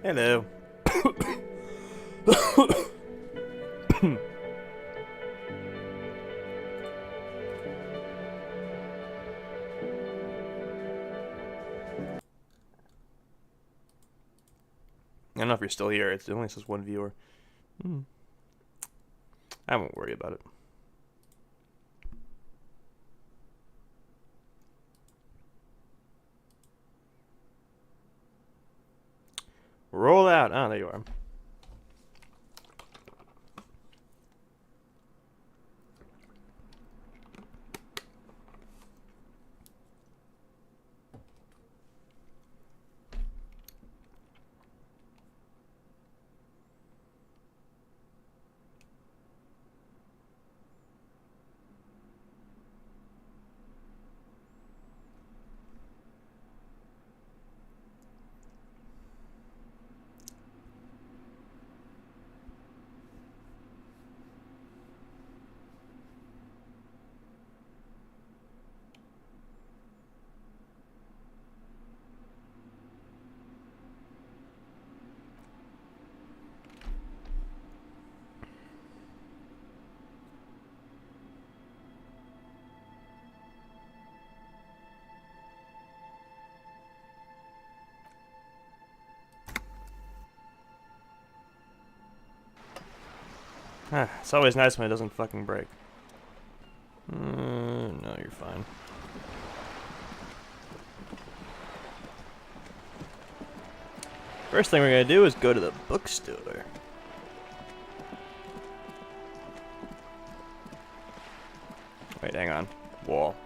Hello. I don't know if you're still here. It only says one viewer. I won't worry about it. Roll out. Oh, there you are. It's always nice when it doesn't fucking break. No, you're fine. First thing we're gonna do is go to the bookstore. Wait, hang on. Wall.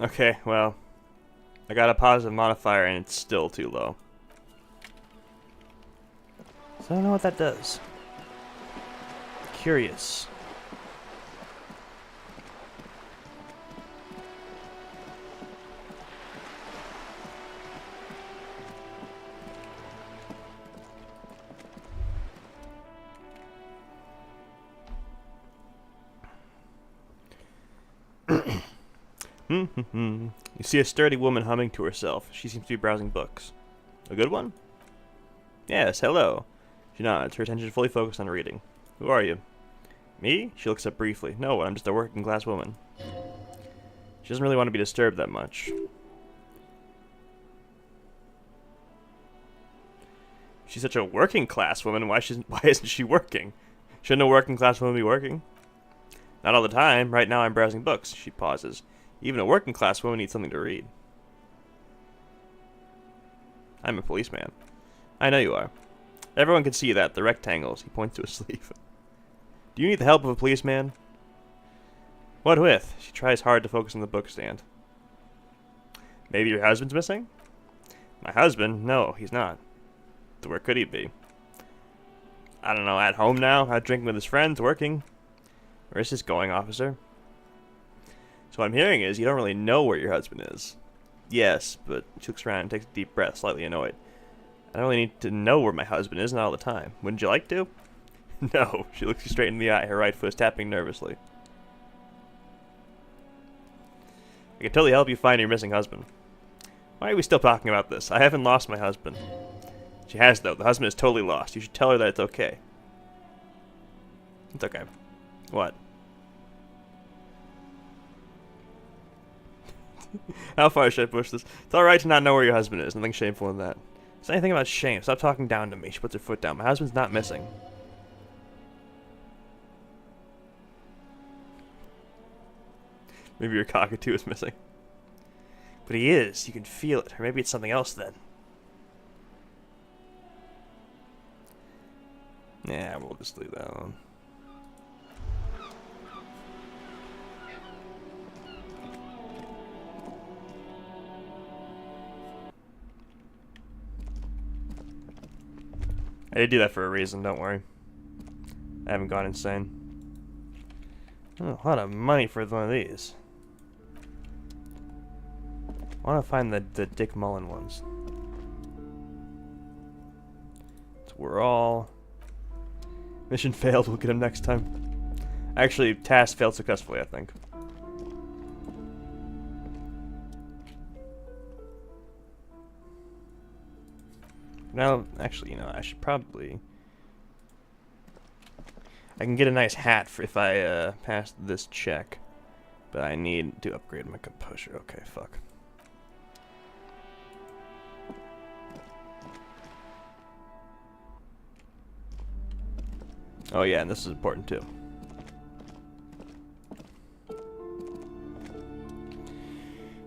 Okay, well, I got a positive modifier and it's still too low. So I don't know what that does. curious. You see a sturdy woman humming to herself. She seems to be browsing books. A good one? Yes, hello. She nods, her attention fully focused on reading. Who are you? Me? She looks up briefly. No, I'm just a working class woman. She doesn't really want to be disturbed that much. She's such a working class woman, why isn't she working? Shouldn't a working class woman be working? Not all the time. Right now I'm browsing books. She pauses. Even a working class woman needs something to read. I'm a policeman. I know you are. Everyone can see that. The rectangles. He points to his sleeve. Do you need the help of a policeman? What with? She tries hard to focus on the book stand. Maybe your husband's missing? My husband? No, he's not. Where could he be? I don't know, at home now? Out drinking with his friends? Working? Where is this going, officer? So what I'm hearing is you don't really know where your husband is. Yes, but she looks around and takes a deep breath, slightly annoyed. I don't really need to know where my husband is, not all the time. Wouldn't you like to? No, she looks you straight in the eye, her right foot is tapping nervously. I can totally help you find your missing husband. Why are we still talking about this? I haven't lost my husband. She has, though. The husband is totally lost. You should tell her that it's okay. It's okay. What? How far should I push this? It's alright to not know where your husband is. Nothing shameful in that. Say anything about shame. Stop talking down to me. She puts her foot down. My husband's not missing. Maybe your cockatoo is missing. But he is. You can feel it. Or maybe it's something else then. Yeah, we'll just leave that on. I did do that for a reason, don't worry. I haven't gone insane. Oh, a lot of money for one of these. I want to find the Dick Mullen ones. So we're all... Mission failed, we'll get him next time. Actually, task failed successfully, I think. Now, actually, you know, I should probably... I can get a nice hat for if I pass this check. But I need to upgrade my composure. Okay, fuck. Oh yeah, and this is important too.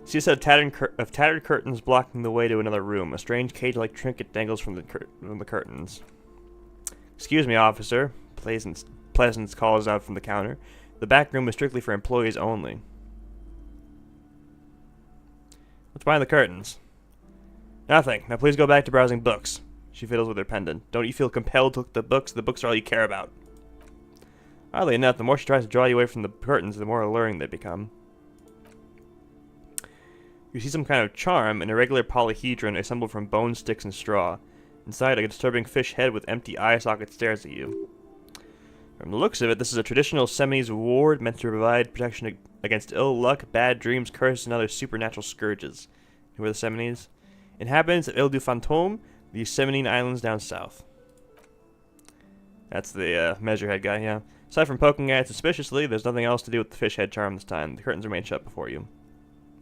See a set of tattered curtains blocking the way to another room. A strange cage-like trinket dangles from the curtains. Excuse me, officer. Pleasance calls out from the counter. The back room is strictly for employees only. What's behind the curtains? Nothing. Now please go back to browsing books. She fiddles with her pendant. Don't you feel compelled to look at the books? The books are all you care about. Oddly enough, the more she tries to draw you away from the curtains, the more alluring they become. You see some kind of charm, an irregular polyhedron assembled from bone, sticks, and straw. Inside, a disturbing fish head with empty eye socket stares at you. From the looks of it, this is a traditional Semines ward meant to provide protection against ill luck, bad dreams, curses, and other supernatural scourges. Who are the Semines? Inhabitants of Ile du Fantôme, the Seminine Islands down south. That's the measurehead guy, yeah. Aside from poking at it suspiciously, there's nothing else to do with the fish head charm this time. The curtains remain shut before you.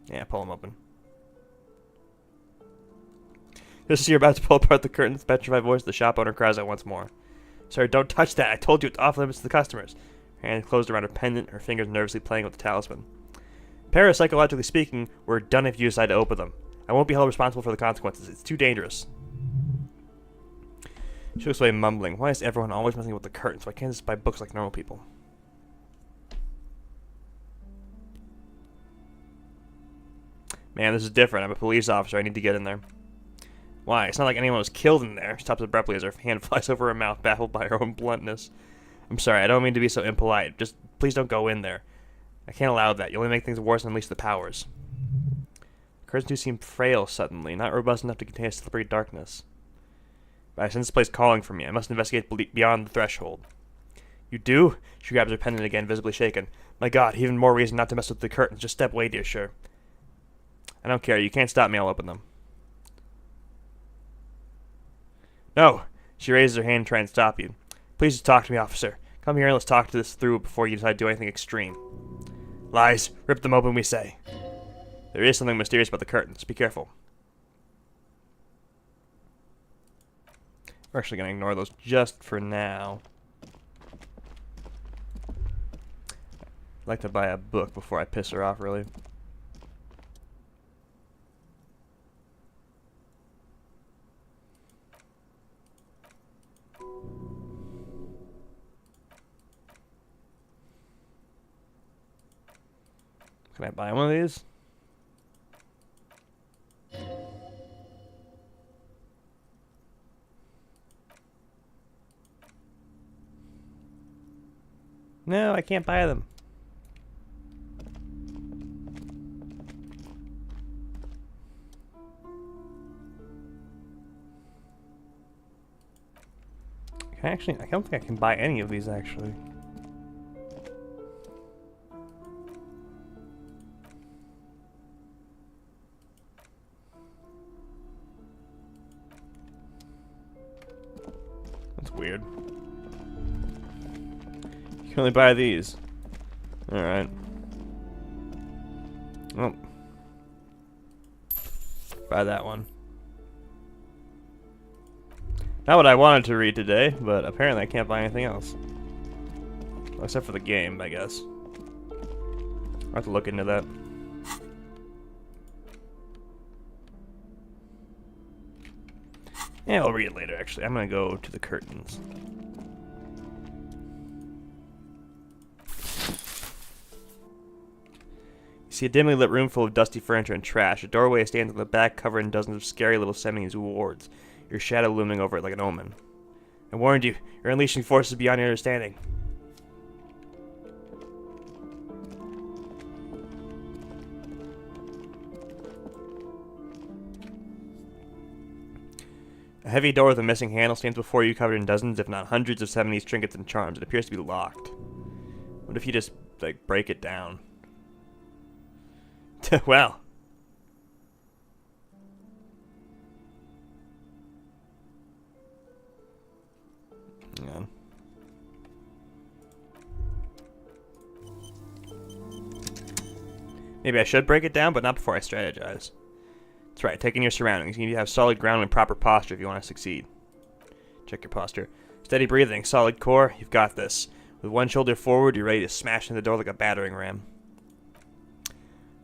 Yeah, pull them open. Just as you're about to pull apart the curtains, the petrified voice of the shop owner cries out once more. Sir, don't touch that. I told you it's off limits to the customers. Her hand closed around her pendant, her fingers nervously playing with the talisman. Parapsychologically speaking, we're done if you decide to open them. I won't be held responsible for the consequences. It's too dangerous. She looks away mumbling. Why is everyone always messing with the curtains? Why can't I just buy books like normal people? Man, this is different. I'm a police officer. I need to get in there. Why? It's not like anyone was killed in there. She stops abruptly as her hand flies over her mouth, baffled by her own bluntness. I'm sorry, I don't mean to be so impolite. Just please don't go in there. I can't allow that. You only make things worse and unleash the powers. The curtains do seem frail suddenly, not robust enough to contain a slippery darkness. But I sense this place calling for me. I must investigate beyond the threshold. You do? She grabs her pendant again, visibly shaken. My God, even more reason not to mess with the curtains. Just step away, dear sir. I don't care. You can't stop me. I'll open them. No! She raises her hand to try and stop you. Please just talk to me, officer. Come here and let's talk this through before you decide to do anything extreme. Lies. Rip them open, we say. There is something mysterious about the curtains. Be careful. We're actually going to ignore those just for now. I'd like to buy a book before I piss her off, really. Can I buy one of these? No, I can't buy them. I don't think I can buy any of these, actually. That's weird. You can only buy these. Alright. Well. Buy that one. Not what I wanted to read today, but apparently I can't buy anything else. Well, except for the game, I guess. I'll have to look into that. Yeah, I'll read it later, actually. I'm gonna go to the curtains. You see a dimly lit room full of dusty furniture and trash. A doorway stands in the back, covered in dozens of scary little semis wards. Your shadow looming over it like an omen. I warned you. You're unleashing forces beyond your understanding. A heavy door with a missing handle stands before you, covered in dozens, if not hundreds of 70s trinkets and charms. It appears to be locked. What if you just, like, break it down? Well. Hang on. Maybe I should break it down, but not before I strategize. That's right, take in your surroundings. You need to have solid ground and proper posture if you want to succeed. Check your posture. Steady breathing, solid core, you've got this. With one shoulder forward, you're ready to smash in the door like a battering ram.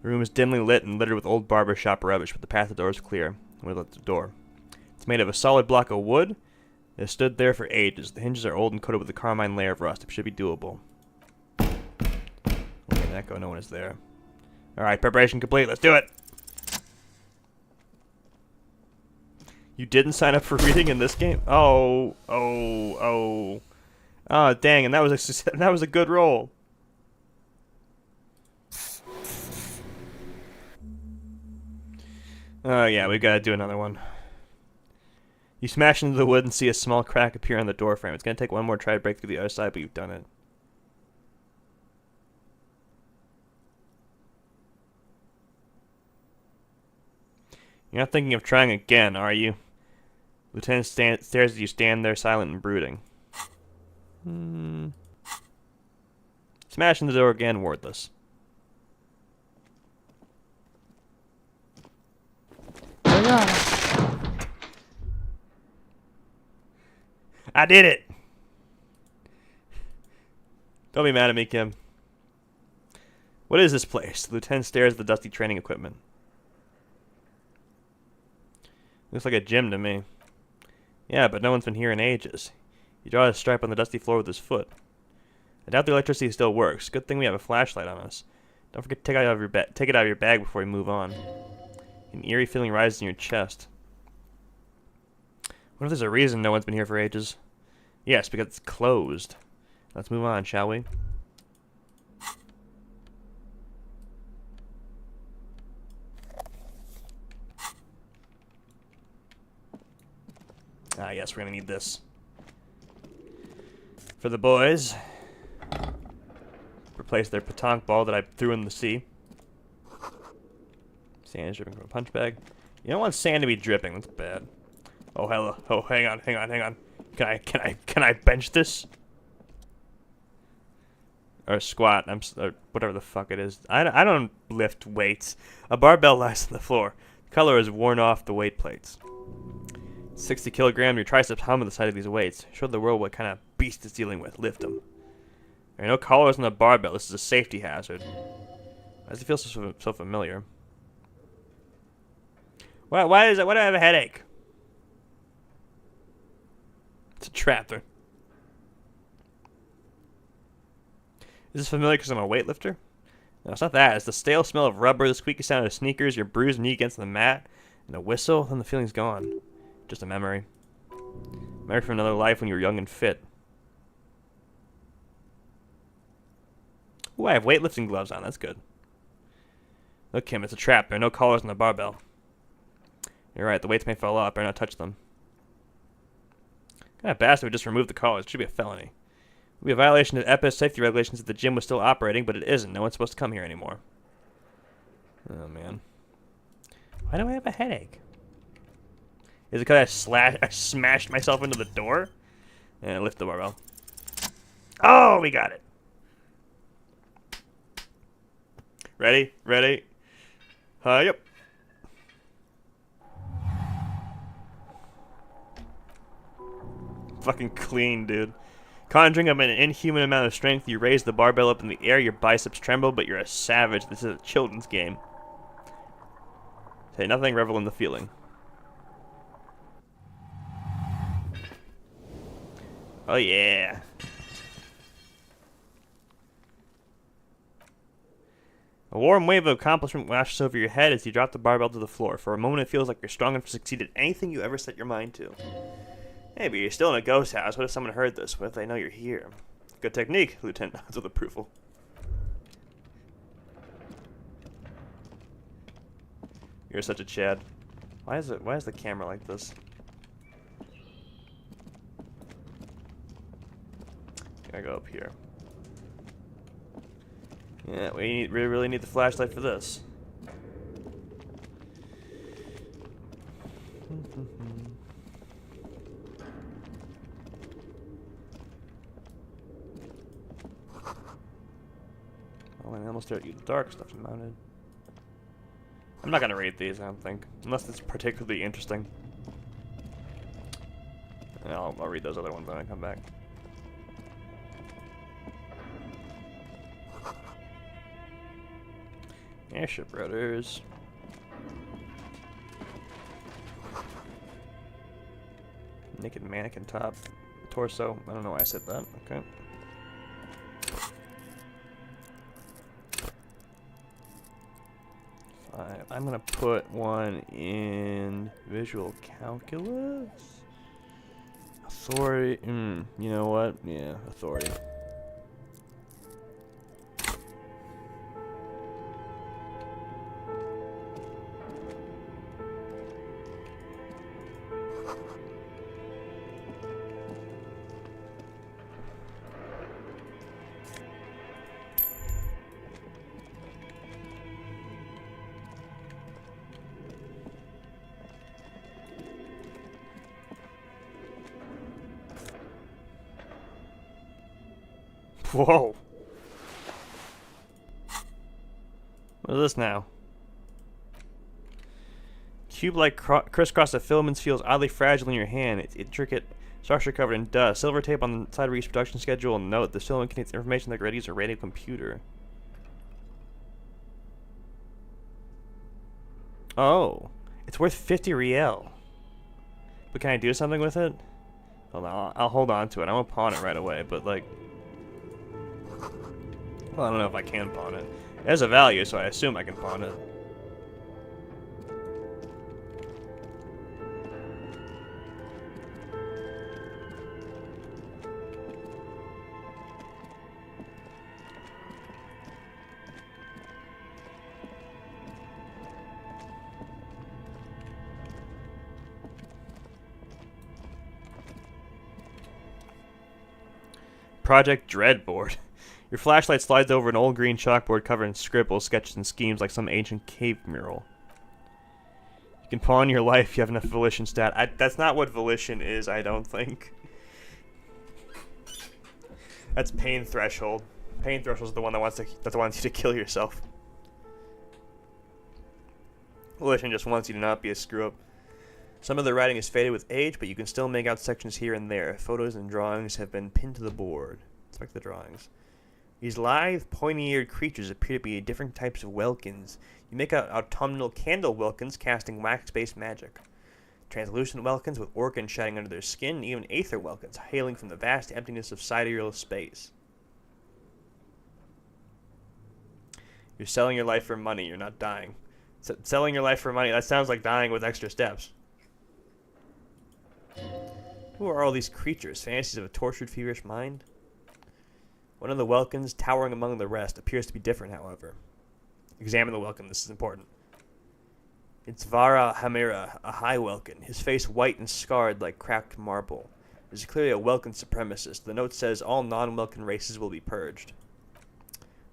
The room is dimly lit and littered with old barbershop rubbish, but the path to the door is clear. We'll let the door. It's made of a solid block of wood. It has stood there for ages. The hinges are old and coated with a carmine layer of rust. It should be doable. Where did that go? No one is there. Alright, preparation complete. Let's do it! You didn't sign up for reading in this game? Oh, dang, and that was a good roll. Oh, yeah, we've got to do another one. You smash into the wood and see a small crack appear on the door frame. It's going to take one more try to break through the other side, but you've done it. You're not thinking of trying again, are you? Lieutenant stares as you stand there silent and brooding. Smash in the door again, wordless. Oh my God. I did it! Don't be mad at me, Kim. What is this place? The lieutenant stares at the dusty training equipment. Looks like a gym to me. Yeah, but no one's been here in ages. He draws a stripe on the dusty floor with his foot. I doubt the electricity still works. Good thing we have a flashlight on us. Don't forget to take it out of your bag before we move on. An eerie feeling rises in your chest. What if there's a reason no one's been here for ages? Yes, because it's closed. Let's move on, shall we? Ah, yes, we're gonna need this. For the boys. Replace their petanque ball that I threw in the sea. Sand is dripping from a punch bag. You don't want sand to be dripping, that's bad. Oh, hello. Oh, hang on. Can I bench this? Or squat, or whatever the fuck it is. I don't lift weights. A barbell lies on the floor. The color is worn off the weight plates. 60 kilogram, your triceps hum at the sight of these weights. Show the world what kind of beast it's dealing with. Lift them. There are no collars on the barbell. This is a safety hazard. Why does it feel so familiar? Why do I have a headache? It's a trap. Is this familiar because I'm a weightlifter? No, it's not that. It's the stale smell of rubber, the squeaky sound of sneakers, your bruised knee against the mat, and a whistle, then the feeling's gone. Just a memory. Memory from another life when you were young and fit. Ooh, I have weightlifting gloves on. That's good. Look, Kim, it's a trap. There are no collars on the barbell. You're right. The weights may fall off. Better not touch them. What kind of bastard would just remove the collars? It should be a felony. It would be a violation of EPIS safety regulations if the gym was still operating, but it isn't. No one's supposed to come here anymore. Oh, man. Why do I have a headache? Is it because I smashed myself into the door? And lift the barbell. Oh, we got it. Ready? Ready? Yep. Fucking clean, dude. Conjuring up an inhuman amount of strength, you raise the barbell up in the air, your biceps tremble, but you're a savage. This is a children's game. Say nothing, revel in the feeling. Oh yeah. A warm wave of accomplishment washes over your head as you drop the barbell to the floor. For a moment it feels like you're strong enough to succeed at anything you ever set your mind to. Hey, but you're still in a ghost house. What if someone heard this? What if they know you're here? Good technique, Lieutenant nods with approval. You're such a Chad. Why is the camera like this? Gotta go up here. Yeah, we really need the flashlight for this. Oh, I almost start using dark stuff mounted. I'm not gonna read these, I don't think, unless it's particularly interesting. And I'll read those other ones when I come back. Airship rotors. Naked mannequin top. Torso. I don't know why I said that. Okay. I'm gonna put one in visual calculus. Authority. You know what? Yeah, authority. Whoa. What is this now? Cube-like crisscross of filaments feels oddly fragile in your hand. It's intricate structure covered in dust. Silver tape on the side of each production schedule. Note, the filament contains information that could use a radio computer. Oh. It's worth 50 riel. But can I do something with it? Hold on, I'll hold on to it. I won't pawn it right away, but like... Well, I don't know if I can pawn it. It has a value, so I assume I can pawn it. Project Dreadboard. Your flashlight slides over an old green chalkboard covered in scribbles, sketches, and schemes like some ancient cave mural. You can pawn your life if you have enough volition stat. That's not what volition is, I don't think. That's pain threshold. Pain threshold is the one that wants you to kill yourself. Volition just wants you to not be a screw-up. Some of the writing is faded with age, but you can still make out sections here and there. Photos and drawings have been pinned to the board. Inspect the drawings. These lithe, pointy-eared creatures appear to be different types of welkins. You make out autumnal candle welkins casting wax-based magic. Translucent welkins with organs shining under their skin, and even aether welkins hailing from the vast emptiness of sidereal space. You're selling your life for money, you're not dying. Selling your life for money, that sounds like dying with extra steps. Who are all these creatures? Fantasies of a tortured, feverish mind? One of the welkins, towering among the rest, appears to be different, however. Examine the welkin, this is important. It's Vara Hamira, a high welkin, his face white and scarred like cracked marble. This is clearly a welkin supremacist. The note says all non-welkin races will be purged.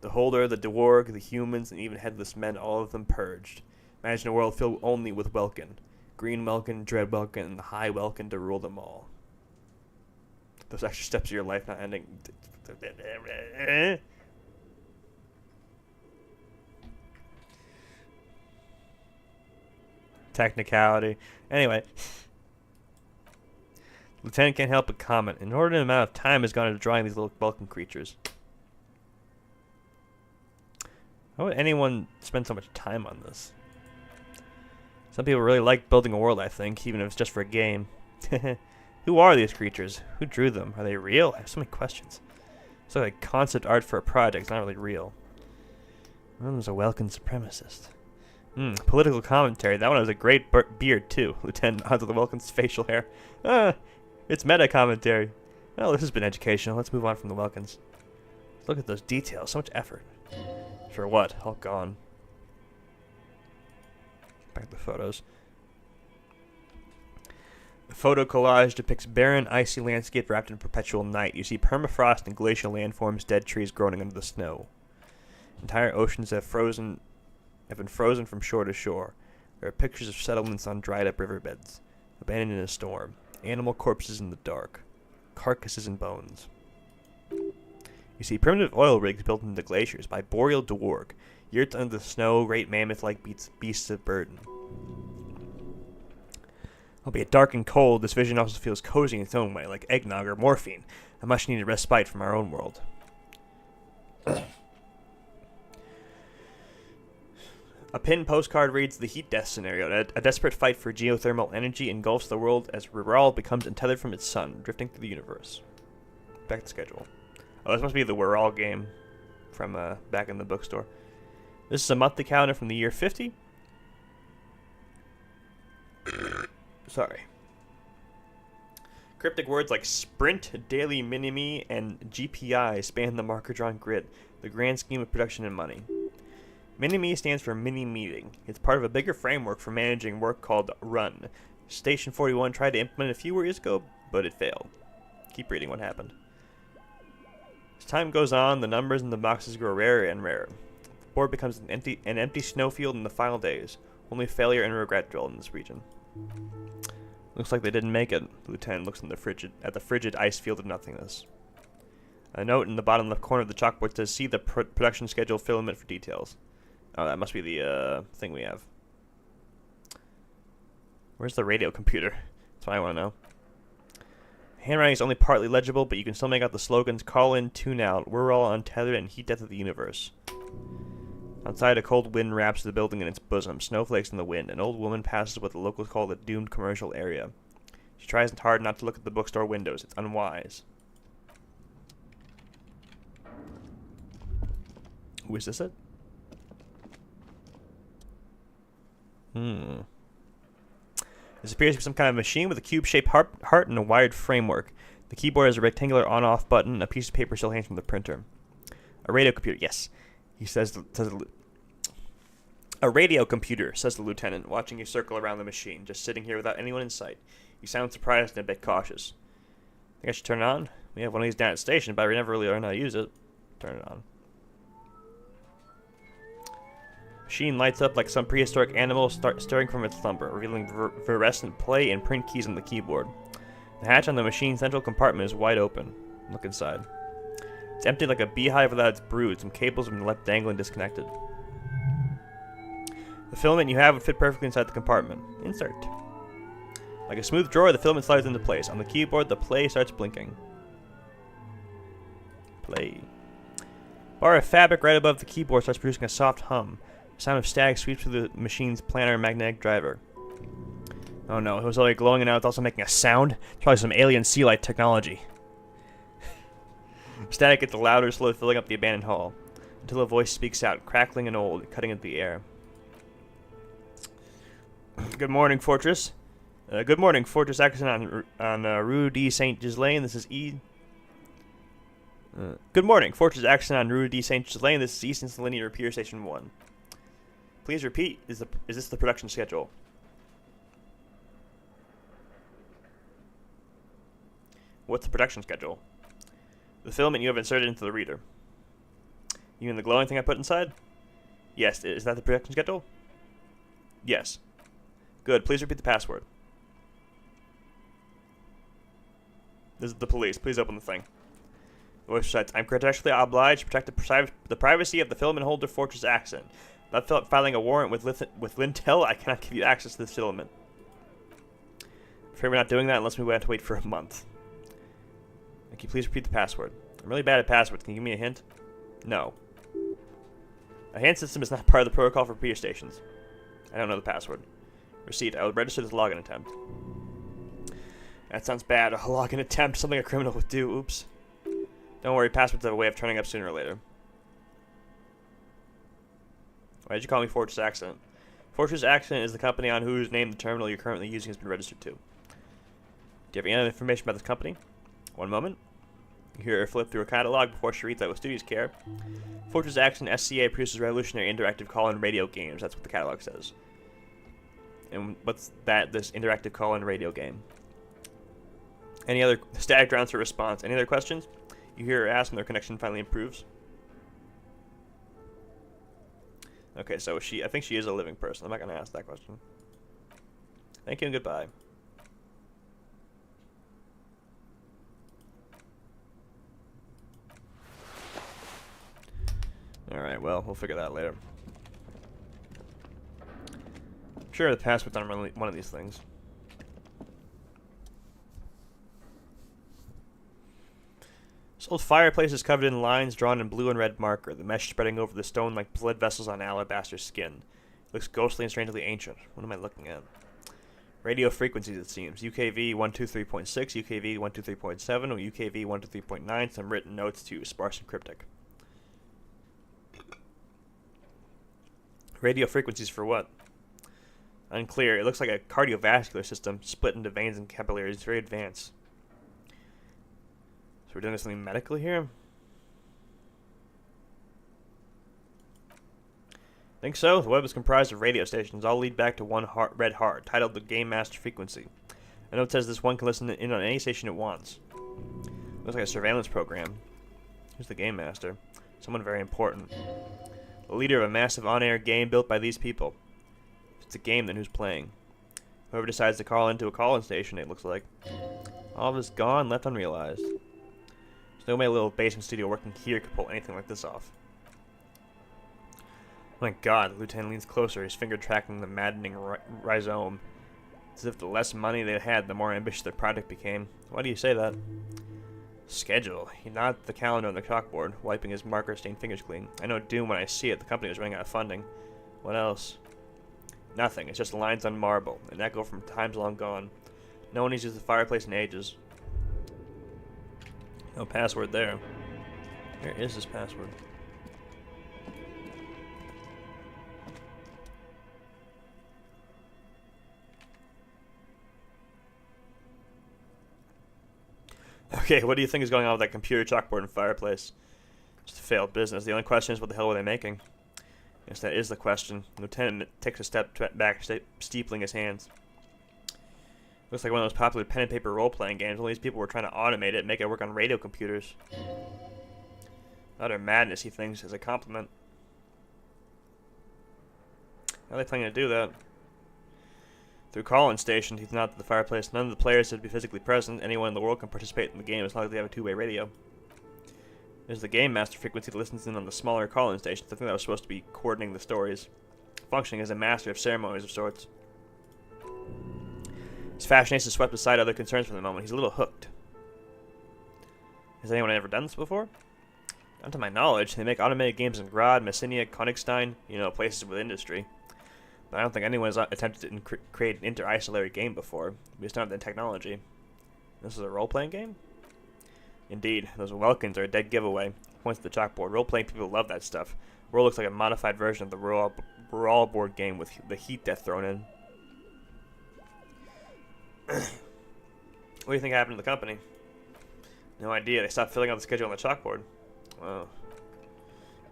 The holder, the dwarg, the humans, and even headless men, all of them purged. Imagine a world filled only with welkin. Green welkin, dread welkin, and the high welkin to rule them all. Those extra steps of your life not ending. Technicality. Anyway. Lieutenant can't help but comment. An inordinate amount of time has gone into drawing these little welcome creatures. Why would anyone spend so much time on this? Some people really like building a world, I think, even if it's just for a game. Who are these creatures? Who drew them? Are they real? I have so many questions. It's like concept art for a project. It's not really real. One was a welcome supremacist. Political commentary. That one has a great beard, too. Lieutenant nods at the Welkin's facial hair. It's meta commentary. Well, this has been educational. Let's move on from the Welkins. Look at those details. So much effort. For what? All gone. Back to the photos. The photo collage depicts barren, icy landscape wrapped in perpetual night. You see permafrost and glacial landforms, dead trees growing under the snow. Entire oceans have been frozen from shore to shore. There are pictures of settlements on dried-up riverbeds, abandoned in a storm. Animal corpses in the dark. Carcasses and bones. You see primitive oil rigs built into glaciers by boreal dwarg, yurts under the snow, great mammoth-like beasts of burden. Albeit dark and cold, this vision also feels cozy in its own way, like eggnog or morphine, a much-needed respite from our own world. A pinned postcard reads, the heat death scenario. A desperate fight for geothermal energy engulfs the world as Wirral becomes untethered from its sun, drifting through the universe. Back to schedule. Oh, this must be the Wirral game from back in the bookstore. This is a monthly calendar from the year 50. Sorry. Cryptic words like sprint, daily minimi, and GPI span the marker-drawn grid, the grand scheme of production and money. Minimi stands for mini-meeting. It's part of a bigger framework for managing work called Run. Station 41 tried to implement it a few years ago, but it failed. Keep reading what happened. As time goes on, the numbers in the boxes grow rarer and rarer. The board becomes an empty snowfield in the final days. Only failure and regret dwell in this region. Looks like they didn't make it. The lieutenant looks at the frigid ice field of nothingness. A note in the bottom left corner of the chalkboard says, see the production schedule filament for details. Oh, that must be the thing we have. Where's the radio computer? That's what I want to know. Handwriting is only partly legible, but you can still make out the slogans, call in, tune out, we're all untethered, and heat death of the universe. Outside, a cold wind wraps the building in its bosom, snowflakes in the wind. An old woman passes what the locals call the doomed commercial area. She tries hard not to look at the bookstore windows. It's unwise. Who is this it? This appears to be some kind of machine with a cube-shaped heart and a wired framework. The keyboard has a rectangular on-off button. A piece of paper still hangs from the printer. A radio computer, yes. He says, a radio computer, says the lieutenant, watching you circle around the machine, just sitting here without anyone in sight. You sound surprised and a bit cautious. Think I should turn it on? We have one of these down at the station, but we never really learn how to use it. Turn it on. Machine lights up like some prehistoric animal stirring from its slumber, revealing fluorescent play and print keys on the keyboard. The hatch on the machine's central compartment is wide open. Look inside. It's empty like a beehive without its brood. Some cables have been left dangling disconnected. The filament you have would fit perfectly inside the compartment. Insert. Like a smooth drawer, the filament slides into place. On the keyboard, the play starts blinking. Play. Bar of fabric right above the keyboard starts producing a soft hum. The sound of static sweeps through the machine's planar magnetic driver. Oh no, it was already glowing and now it's also making a sound? It's probably some alien sea light technology. Static gets louder, slowly filling up the abandoned hall, until a voice speaks out, crackling and old, cutting into the air. Good morning, Fortress. Good morning, Fortress Action on Rue de Saint-Ghislain. This is Good morning, Fortress Action on Rue de Saint-Ghislain. This is Eastern Linear Repair Station 1. Please repeat, is this the production schedule? What's the production schedule? The filament you have inserted into the reader. You mean the glowing thing I put inside? Yes, is that the production schedule? Yes. Good, please repeat the password. This is the police, please open the thing. The voice recites, I'm contractually obliged to protect the privacy of the filament holder Fortress Accent. Without filing a warrant with Lintel, I cannot give you access to this filament. I'm afraid we're not doing that unless we have to wait for a month. Can you please repeat the password? I'm really bad at passwords. Can you give me a hint? No. A hand system is not part of the protocol for repair stations. I don't know the password. Receipt. I will register this login attempt. That sounds bad. A login attempt. Something a criminal would do. Oops. Don't worry. Passwords have a way of turning up sooner or later. Why did you call me Fortress Accent? Fortress Accent is the company on whose name the terminal you're currently using has been registered to. Do you have any other information about this company? One moment. You hear her flip through a catalog before she reads out with studious care. Fortress Action SCA produces revolutionary interactive call-in radio games. That's what the catalog says. And what's that? This interactive call-in radio game. Any other static rounds for response? Any other questions? You hear her ask when their connection finally improves. Okay, so I think she is a living person. I'm not going to ask that question. Thank you and goodbye. Alright, well, we'll figure that out later. I'm sure the password's on one of these things. This old fireplace is covered in lines drawn in blue and red marker, the mesh spreading over the stone like blood vessels on alabaster skin. It looks ghostly and strangely ancient. What am I looking at? Radio frequencies, it seems. UKV 123.6, UKV 123.7, or UKV 123.9, some written notes too, sparse and cryptic. Radio frequencies for what? Unclear. It looks like a cardiovascular system split into veins and capillaries. Very advanced. So we're doing something medically here? Think so? The web is comprised of radio stations, all lead back to one red heart, titled the Game Master Frequency. A note says this one can listen in on any station it wants. Looks like a surveillance program. Who's the Game Master? Someone very important. The leader of a massive on-air game built by these people. If it's a game, then who's playing? Whoever decides to call into a call-in station, it looks like. All of this gone, left unrealized. There's no way a little basement studio working here could pull anything like this off. Oh my god, the lieutenant leans closer, his finger tracking the maddening rhizome. It's as if the less money they had, the more ambitious their project became. Why do you say that? Schedule. He nodded at the calendar on the chalkboard, wiping his marker-stained fingers clean. I know doom when I see it. The company was running out of funding. What else? Nothing. It's just lines on marble, an echo from times long gone. No one has used the fireplace in ages. No password there. Where is this password? Okay, what do you think is going on with that computer, chalkboard, and fireplace? Just a failed business. The only question is, what the hell were they making? Yes, that is the question. The lieutenant takes a step back, steepling his hands. Looks like one of those popular pen and paper role-playing games. All these people were trying to automate it and make it work on radio computers. Utter madness, he thinks, as a compliment. How are they planning to do that? Through call-in stations, he's not at the fireplace. None of the players have to be physically present. Anyone in the world can participate in the game as long as they have a two-way radio. There's the game master frequency that listens in on the smaller call-in stations. I think that was supposed to be coordinating the stories. Functioning as a master of ceremonies of sorts. His fascination swept aside other concerns for the moment. He's a little hooked. Has anyone ever done this before? Not to my knowledge. They make automated games in Grad, Messinia, Königstein, you know, places with industry. But I don't think anyone's attempted to create an inter-isolary game before. We just don't have the technology. This is a role-playing game? Indeed. Those Welkins are a dead giveaway. Points to the chalkboard. Role-playing people love that stuff. World looks like a modified version of the Brawl board game with the heat death thrown in. What do you think happened to the company? No idea. They stopped filling out the schedule on the chalkboard. Well,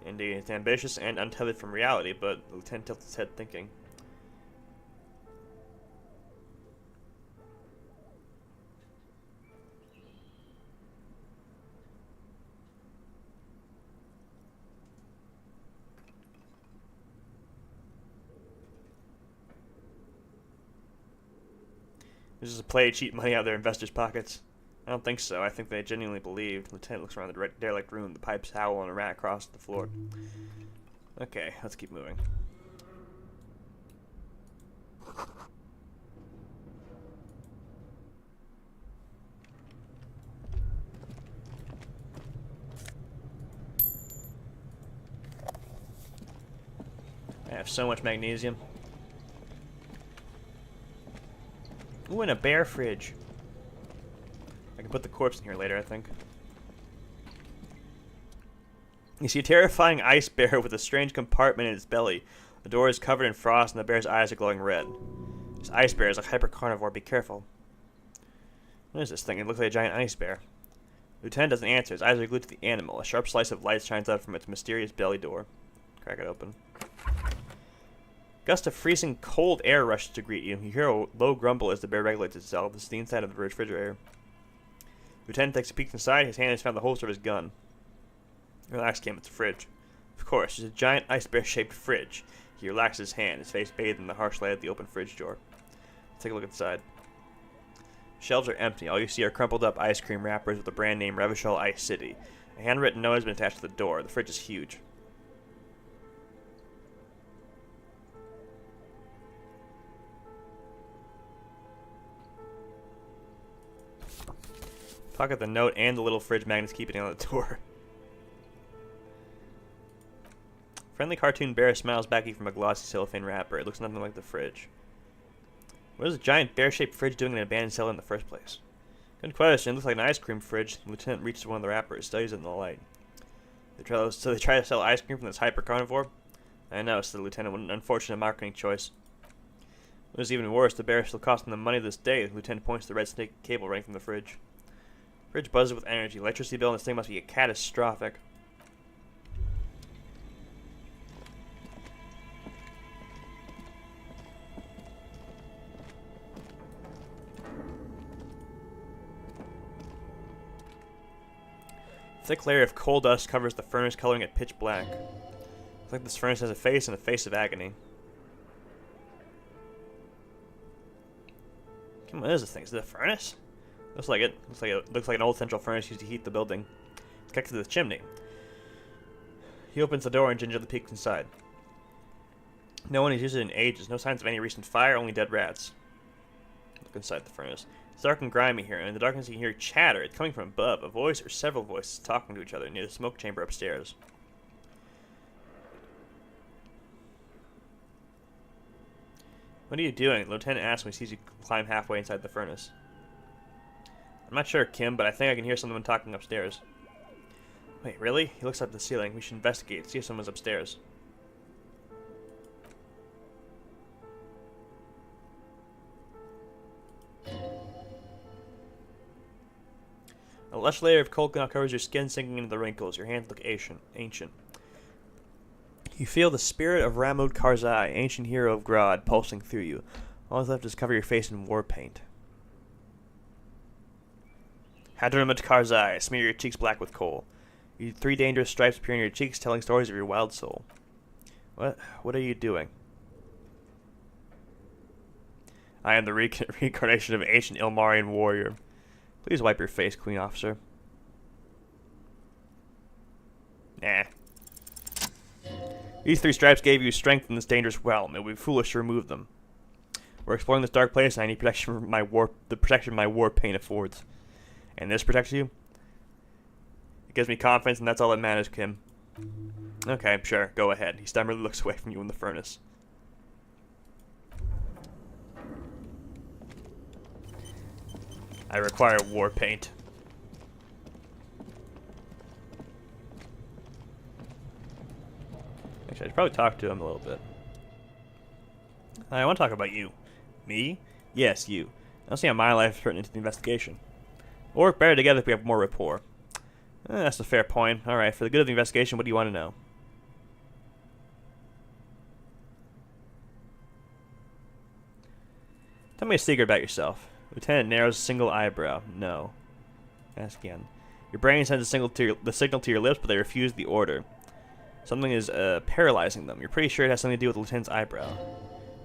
indeed, it's ambitious and untethered from reality, but the lieutenant tilted his head thinking. This is a play to cheat money out of their investors' pockets. I don't think so. I think they genuinely believed. Lieutenant looks around the derelict room. The pipes howl and a rat across the floor. Okay, let's keep moving. I have so much magnesium. Ooh, and a bear fridge. I can put the corpse in here later, I think. You see a terrifying ice bear with a strange compartment in its belly. The door is covered in frost and the bear's eyes are glowing red. This ice bear is a hyper-carnivore. Be careful. What is this thing? It looks like a giant ice bear. The lieutenant doesn't answer. His eyes are glued to the animal. A sharp slice of light shines out from its mysterious belly door. Crack it open. Gust of freezing cold air rushes to greet you. You hear a low grumble as the bear regulates itself. This is the inside of the refrigerator. Lieutenant takes a peek inside. His hand has found the holster of his gun. Relax, Kim. It's a fridge. Of course, it's a giant ice bear-shaped fridge. He relaxes his hand, his face bathed in the harsh light of the open fridge door. Let's take a look inside. Shelves are empty. All you see are crumpled up ice cream wrappers with the brand name Revachol Ice City. A handwritten note has been attached to the door. The fridge is huge. Pocket the note and the little fridge magnets keeping it on the door. Friendly cartoon bear smiles back at you from a glossy cellophane wrapper. It looks nothing like the fridge. What is a giant bear-shaped fridge doing in an abandoned cellar in the first place? Good question. It looks like an ice cream fridge. The lieutenant reaches one of the wrappers, studies it in the light. So they try to sell ice cream from this hyper-carnivore? I know, said the lieutenant. What an unfortunate marketing choice. What is even worse, the bear is still costing them money this day. The lieutenant points to the red snake cable running from the fridge. Fridge buzzes with energy. Electricity bill on this thing must be catastrophic. A thick layer of coal dust covers the furnace, coloring it pitch black. Looks like this furnace has a face and a face of agony. Come on, what is this thing? Is it a furnace? Looks like it. Looks like an old central furnace used to heat the building. It's connected to the chimney. He opens the door and gingerly peeks inside. No one has used it in ages. No signs of any recent fire, only dead rats. Look inside the furnace. It's dark and grimy here, and in the darkness you can hear chatter. It's coming from above. A voice or several voices talking to each other near the smoke chamber upstairs. What are you doing? The lieutenant asks when he sees you climb halfway inside the furnace. I'm not sure, Kim, but I think I can hear someone talking upstairs. Wait, really? He looks up at the ceiling. We should investigate, see if someone's upstairs. A lush layer of cold now covers your skin, sinking into the wrinkles. Your hands look ancient. You feel the spirit of Ramud Karzai, ancient hero of Grod, pulsing through you. All that's left is cover your face in war paint. Hadrumat Karzai, smear your cheeks black with coal. You 3 dangerous stripes appear in your cheeks, telling stories of your wild soul. What are you doing? I am the reincarnation of an ancient Ilmarian warrior. Please wipe your face, Queen Officer. Nah. These 3 stripes gave you strength in this dangerous realm. It would be foolish to remove them. We're exploring this dark place, and I need protection from the protection my war paint affords. And this protects you? It gives me confidence, and that's all that matters, Kim. Okay, sure, go ahead. He stubbornly looks away from you in the furnace. I require war paint. Actually, I should probably talk to him a little bit. I want to talk about you. Me? Yes, you. I don't see how my life is pertinent to the investigation. We'll work better together if we have more rapport. That's a fair point. Alright, for the good of the investigation, what do you want to know? Tell me a secret about yourself. Lieutenant narrows a single eyebrow. No. Ask again. Your brain sends the signal to your lips, but they refuse the order. Something is paralyzing them. You're pretty sure it has something to do with the lieutenant's eyebrow.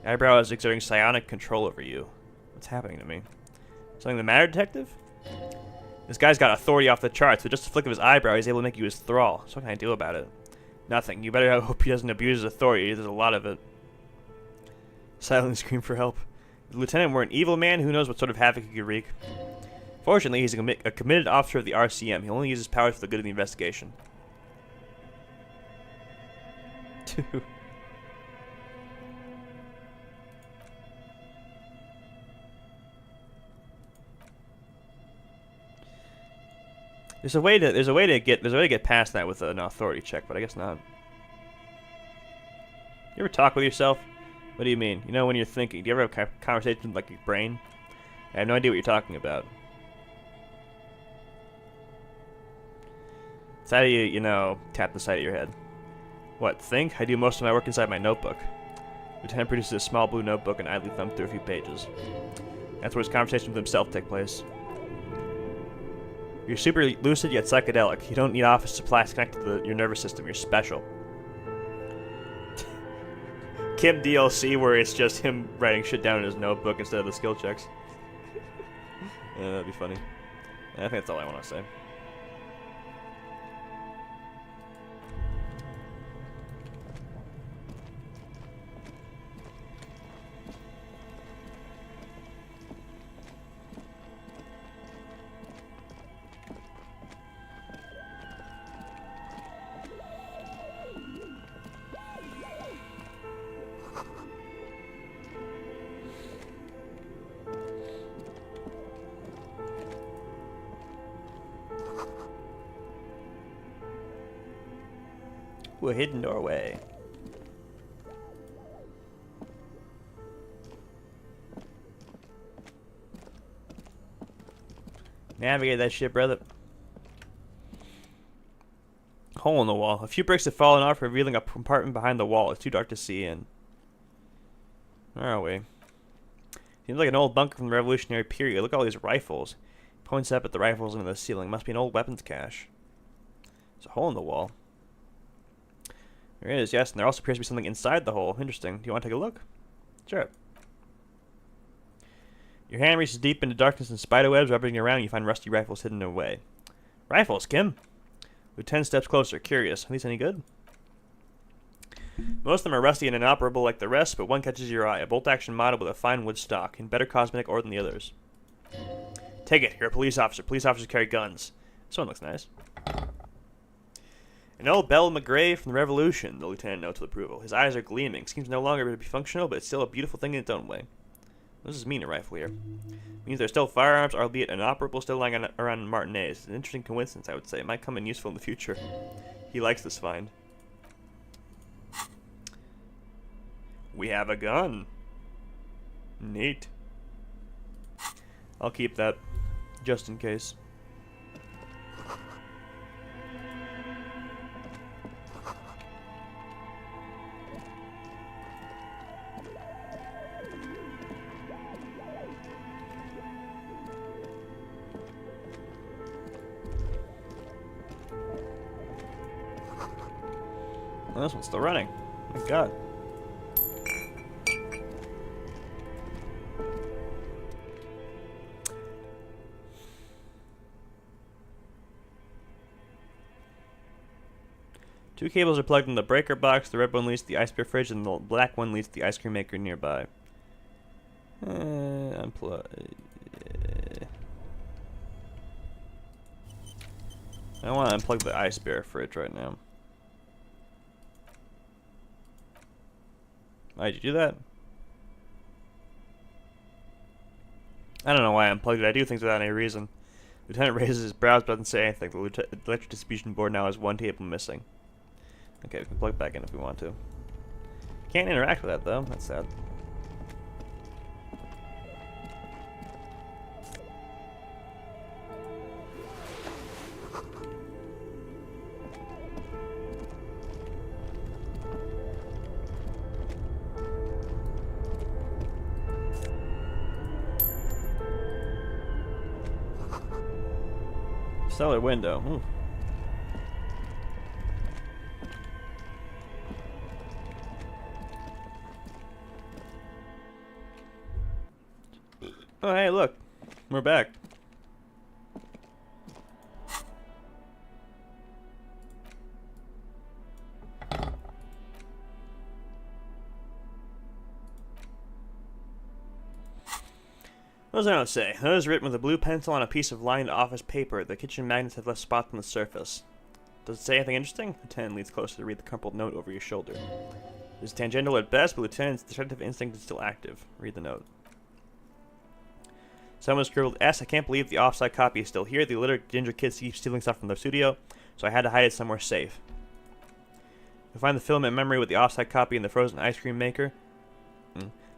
The eyebrow is exerting psionic control over you. What's happening to me? Something the matter, detective? This guy's got authority off the charts. With just a flick of his eyebrow, he's able to make you his thrall. So what can I do about it? Nothing. You better hope he doesn't abuse his authority. There's a lot of it. Silently scream for help. If the lieutenant were an evil man, who knows what sort of havoc he could wreak. Fortunately, he's a committed officer of the RCM. He only uses powers for the good of the investigation. There's a way to get past that with an authority check, but I guess not. You ever talk with yourself? What do you mean? You know, when you're thinking. Do you ever have conversations with, like, your brain? I have no idea what you're talking about. It's how do you know, tap the side of your head. What, think? I do most of my work inside my notebook. Lieutenant produces a small blue notebook and idly thumbs through a few pages. That's where his conversations with himself take place. You're super lucid yet psychedelic. You don't need office supplies connected to your nervous system. You're special. Kim DLC, where it's just him writing shit down in his notebook instead of the skill checks. Yeah, that'd be funny. I think that's all I want to say. A hidden doorway. Navigate that shit, brother. Hole in the wall. A few bricks have fallen off, revealing a compartment behind the wall. It's too dark to see in. Where are we? Seems like an old bunker from the Revolutionary period. Look at all these rifles. He points up at the rifles into the ceiling. Must be an old weapons cache. There's a hole in the wall. There is, yes, and there also appears to be something inside the hole. Interesting. Do you want to take a look? Sure. Your hand reaches deep into darkness and spiderwebs rubbing around. You find rusty rifles hidden away. Rifles, Kim? Lieutenant steps closer, curious. Are these any good? Most of them are rusty and inoperable like the rest, but one catches your eye. A bolt-action model with a fine wood stock, in better cosmetic order than the others. Take it. You're a police officer. Police officers carry guns. This one looks nice. An old Belle McGray from the Revolution, the lieutenant notes with approval. His eyes are gleaming. Seems no longer to be functional, but it's still a beautiful thing in its own way. What does this mean, a rifle here? It means there's still firearms, albeit inoperable, still lying around Martinez. It's an interesting coincidence, I would say. It might come in useful in the future. He likes this find. We have a gun. Neat. I'll keep that, just in case. Oh, this one's still running. My god. Two cables are plugged in the breaker box. The red one leads to the ice bear fridge, and the black one leads to the ice cream maker nearby. Unplug. I want to unplug the ice bear fridge right now. Why did you do that? I don't know why I unplugged it. I do things without any reason. Lieutenant raises his brows but doesn't say anything. The electric distribution board now has one cable missing. Okay, we can plug it back in if we want to. Can't interact with that though. That's sad. Cellar window. Ooh. Oh, hey, look. We're back. What does I not say? That is written with a blue pencil on a piece of lined office paper. The kitchen magnets have left spots on the surface. Does it say anything interesting? Lieutenant leans closer to read the crumpled note over your shoulder. It is tangential at best, but Lieutenant's detective instinct is still active. Read the note. Someone scribbled, S, I can't believe the offside copy is still here. The illiterate ginger kids keep stealing stuff from the studio, so I had to hide it somewhere safe. You'll find the filament memory with the offside copy in the frozen ice cream maker.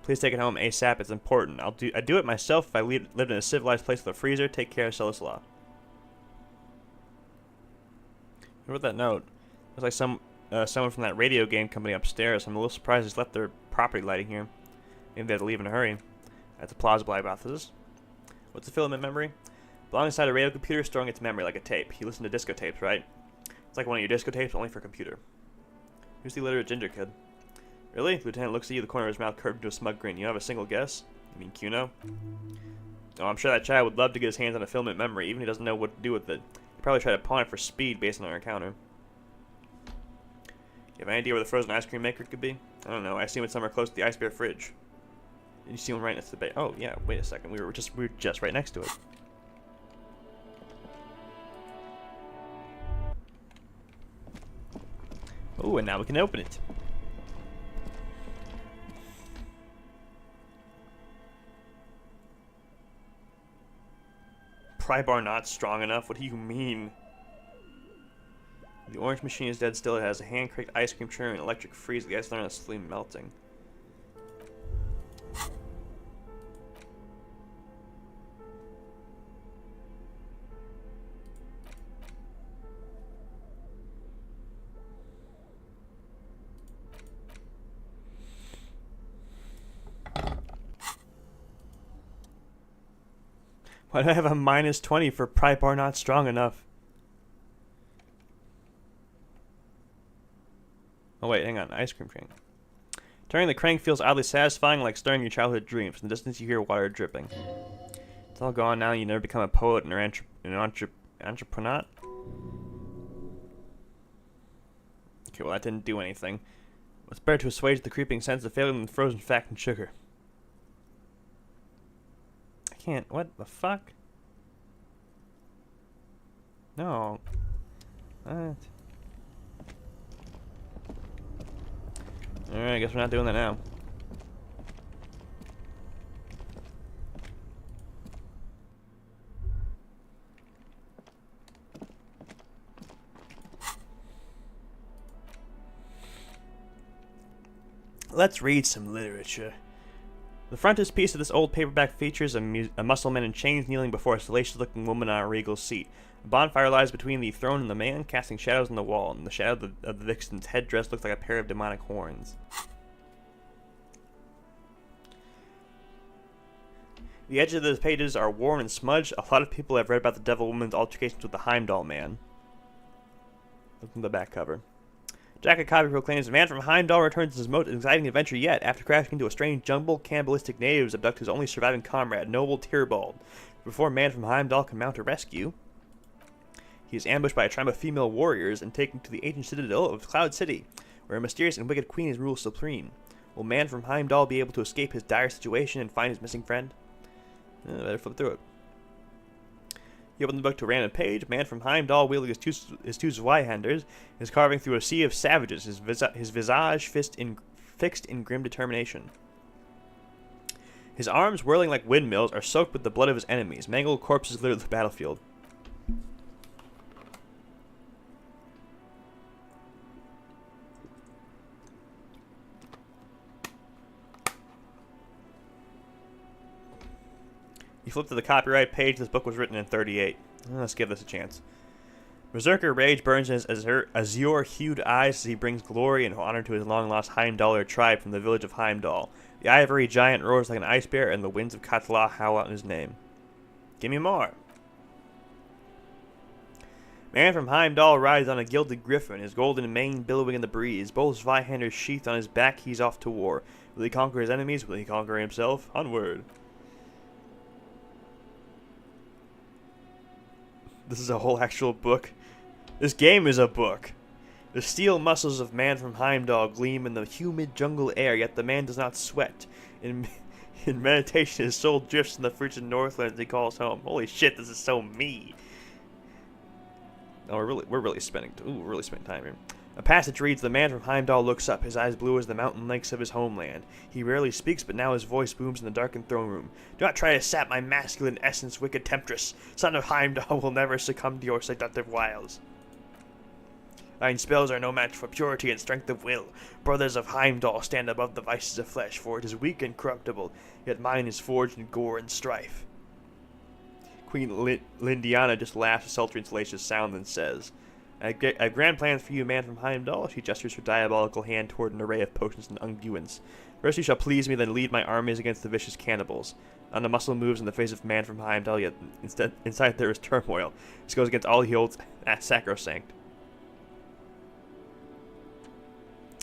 Please take it home ASAP. It's important. I'd do it myself if I lived in a civilized place with a freezer. Take care. Stanislaw. Who wrote that note? Looks like someone from that radio game company upstairs. I'm a little surprised they left their property lighting here. Maybe they had to leave in a hurry. That's a plausible hypothesis. What's the filament memory? Belongs inside a radio computer, storing its memory like a tape. You listen to disco tapes, right? It's like one of your disco tapes, only for a computer. Who's the illiterate ginger kid? Really? Lieutenant looks at you, the corner of his mouth curved into a smug grin. You have a single guess? You mean Cuno? Oh, I'm sure that child would love to get his hands on a filament memory, even if he doesn't know what to do with it. He'd probably try to pawn it for speed based on our encounter. You have any idea where the frozen ice cream maker could be? I don't know. I assume it's somewhere close to the ice bear fridge. Did you see one right next to the bay? Oh, yeah. Wait a second. We were just right next to it. Oh, and now we can open it. Pry bar not strong enough? What do you mean? The orange machine is dead still. It has a hand-cranked ice cream churn and electric freeze. The ice line is slowly melting. Why do I have a -20 for pry bar not strong enough? Oh wait, hang on. Ice cream crank. Turning the crank feels oddly satisfying, like stirring your childhood dreams. In the distance you hear water dripping. It's all gone now. You never become a poet or an entrepreneur. Okay, well that didn't do anything. It's better to assuage the creeping sense of failure than frozen fat and sugar. Can't. What the fuck? No. What? Alright, I guess we're not doing that now. Let's read some literature. The frontispiece of this old paperback features a muscle man in chains kneeling before a salacious-looking woman on a regal seat. A bonfire lies between the throne and the man, casting shadows on the wall, and the shadow of the vixen's headdress looks like a pair of demonic horns. The edges of the pages are worn and smudged. A lot of people have read about the devil woman's altercations with the Heimdall man. Look at the back cover. Jacket copy proclaims a man from Heimdall returns his most exciting adventure yet. After crashing into a strange jungle, cannibalistic natives abduct his only surviving comrade, Noble Tyrbold. Before man from Heimdall can mount a rescue, he is ambushed by a tribe of female warriors and taken to the ancient citadel of Cloud City, where a mysterious and wicked queen is rules supreme. Will man from Heimdall be able to escape his dire situation and find his missing friend? Better flip through it. You open the book to a random page. Man from Heimdall, wielding his two Zweihanders, is carving through a sea of savages, his visage fixed in grim determination. His arms, whirling like windmills, are soaked with the blood of his enemies. Mangled corpses litter the battlefield. You flip to the copyright page. This book was written in 38. Let's give this a chance. Berserker rage burns in his azure-hued eyes as he brings glory and honor to his long-lost Heimdaller tribe from the village of Heimdall. The ivory giant roars like an ice bear, and the winds of Katla howl out in his name. Give me more. Man from Heimdall rides on a gilded griffin, his golden mane billowing in the breeze. Both Zweihanders sheathed on his back, he's off to war. Will he conquer his enemies? Will he conquer himself? Onward. This is a whole actual book. This game is a book. The steel muscles of man from Heimdall gleam in the humid jungle air, yet the man does not sweat. In meditation, his soul drifts in the frigid northlands he calls home. Holy shit, this is so me. Oh, we're really spending time here. A passage reads, the man from Heimdall looks up, his eyes blue as the mountain lakes of his homeland. He rarely speaks, but now his voice booms in the darkened throne room. Do not try to sap my masculine essence, wicked temptress. Son of Heimdall will never succumb to your seductive wiles. Thine spells are no match for purity and strength of will. Brothers of Heimdall stand above the vices of flesh, for it is weak and corruptible, yet mine is forged in gore and strife. Queen Lindiana just laughs a sultry and salacious sound, then says, I have grand plans for you, man from Heimdall. She gestures her diabolical hand toward an array of potions and unguents. First you shall please me, then lead my armies against the vicious cannibals. Not a muscle moves in the face of man from Heimdall, yet inside there is turmoil. This goes against all he holds as sacrosanct.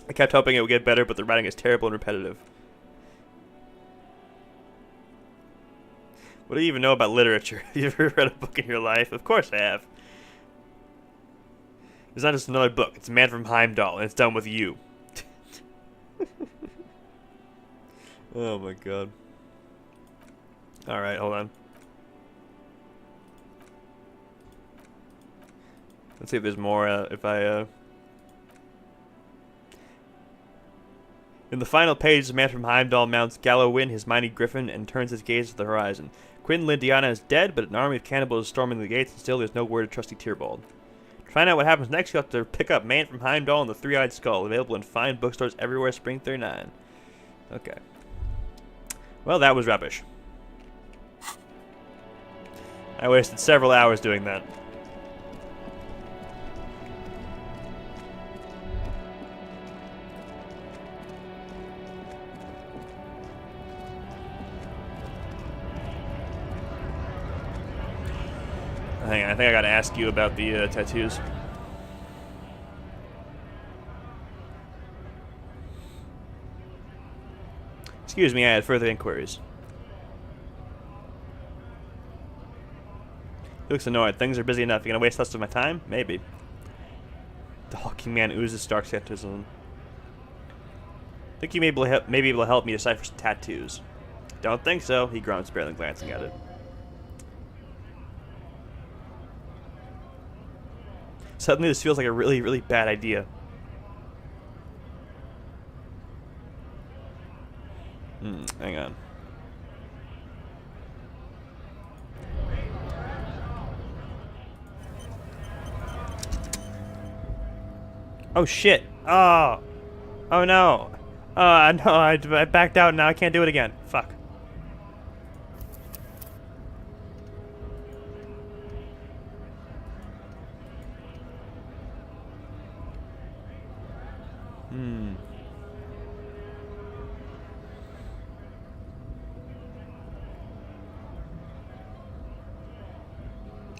I kept hoping it would get better, but the writing is terrible and repetitive. What do you even know about literature? Have you ever read a book in your life? Of course I have. It's not just another book. It's Man from Heimdall, and it's done with you. Oh my god. Alright, hold on. Let's see if there's more, In the final page, the man from Heimdall mounts Gallowin, his mighty griffin, and turns his gaze to the horizon. Queen Lindiana is dead, but an army of cannibals is storming the gates, and still there's no word of trusty Tyrbold. To find out what happens next, you'll have to pick up Man from Heimdall and the Three-Eyed Skull, available in fine bookstores everywhere, Spring 39. Okay. Well, that was rubbish. I wasted several hours doing that. Hang on, I think I gotta ask you about the tattoos. Excuse me, I had further inquiries. He looks annoyed. Things are busy enough. You gonna waste less of my time? Maybe. The hulking man oozes stark skepticism. Think you may be able to help me decipher some tattoos. Don't think so, he grunts, barely glancing at it. Suddenly this feels like a really, really bad idea. Hang on. Oh shit! Oh! Oh no! No, I backed out, now I can't do it again. Fuck.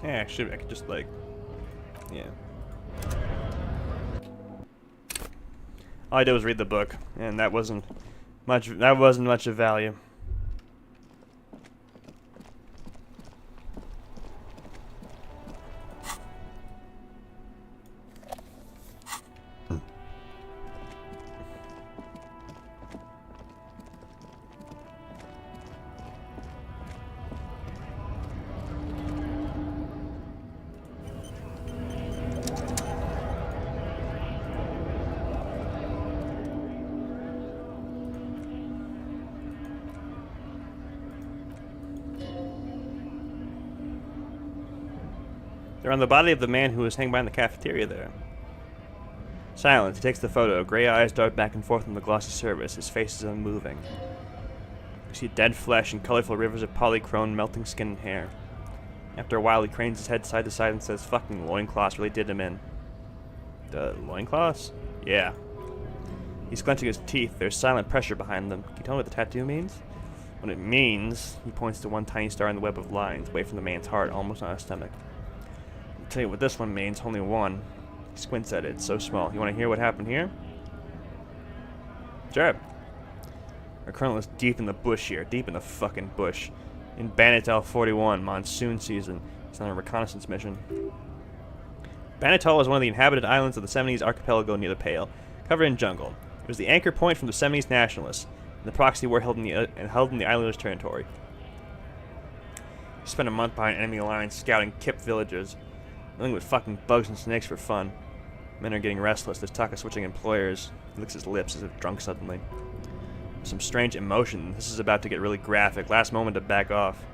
Yeah, I could just like, yeah. All I did was read the book, and that wasn't much. That wasn't much of value. They're on the body of the man who was hanging behind the cafeteria there. Silent, he takes the photo. Gray eyes dart back and forth on the glossy surface. His face is unmoving. You see dead flesh and colorful rivers of polychrome melting skin and hair. After a while, he cranes his head side to side and says, "Fucking loincloths really did him in." The loincloths? Yeah. He's clenching his teeth. There's silent pressure behind them. Can you tell me what the tattoo means? What it means, he points to one tiny star in the web of lines, away from the man's heart, almost on his stomach. I'll tell you what this one means, only one. He squints at it, it's so small. You want to hear what happened here? Sure. Our colonel is deep in the bush here, deep in the fucking bush. In Banatal 41, monsoon season. He's on a reconnaissance mission. Banatal is one of the inhabited islands of the Seminoles archipelago near the Pale, covered in jungle. It was the anchor point from the Seminoles nationalists, and the proxy war held in the islanders' territory. He spent a month behind enemy lines scouting Kip villages, dealing with fucking bugs and snakes for fun. Men are getting restless. There's talk of switching employers. He licks his lips as if drunk suddenly. Some strange emotion. This is about to get really graphic. Last moment to back off.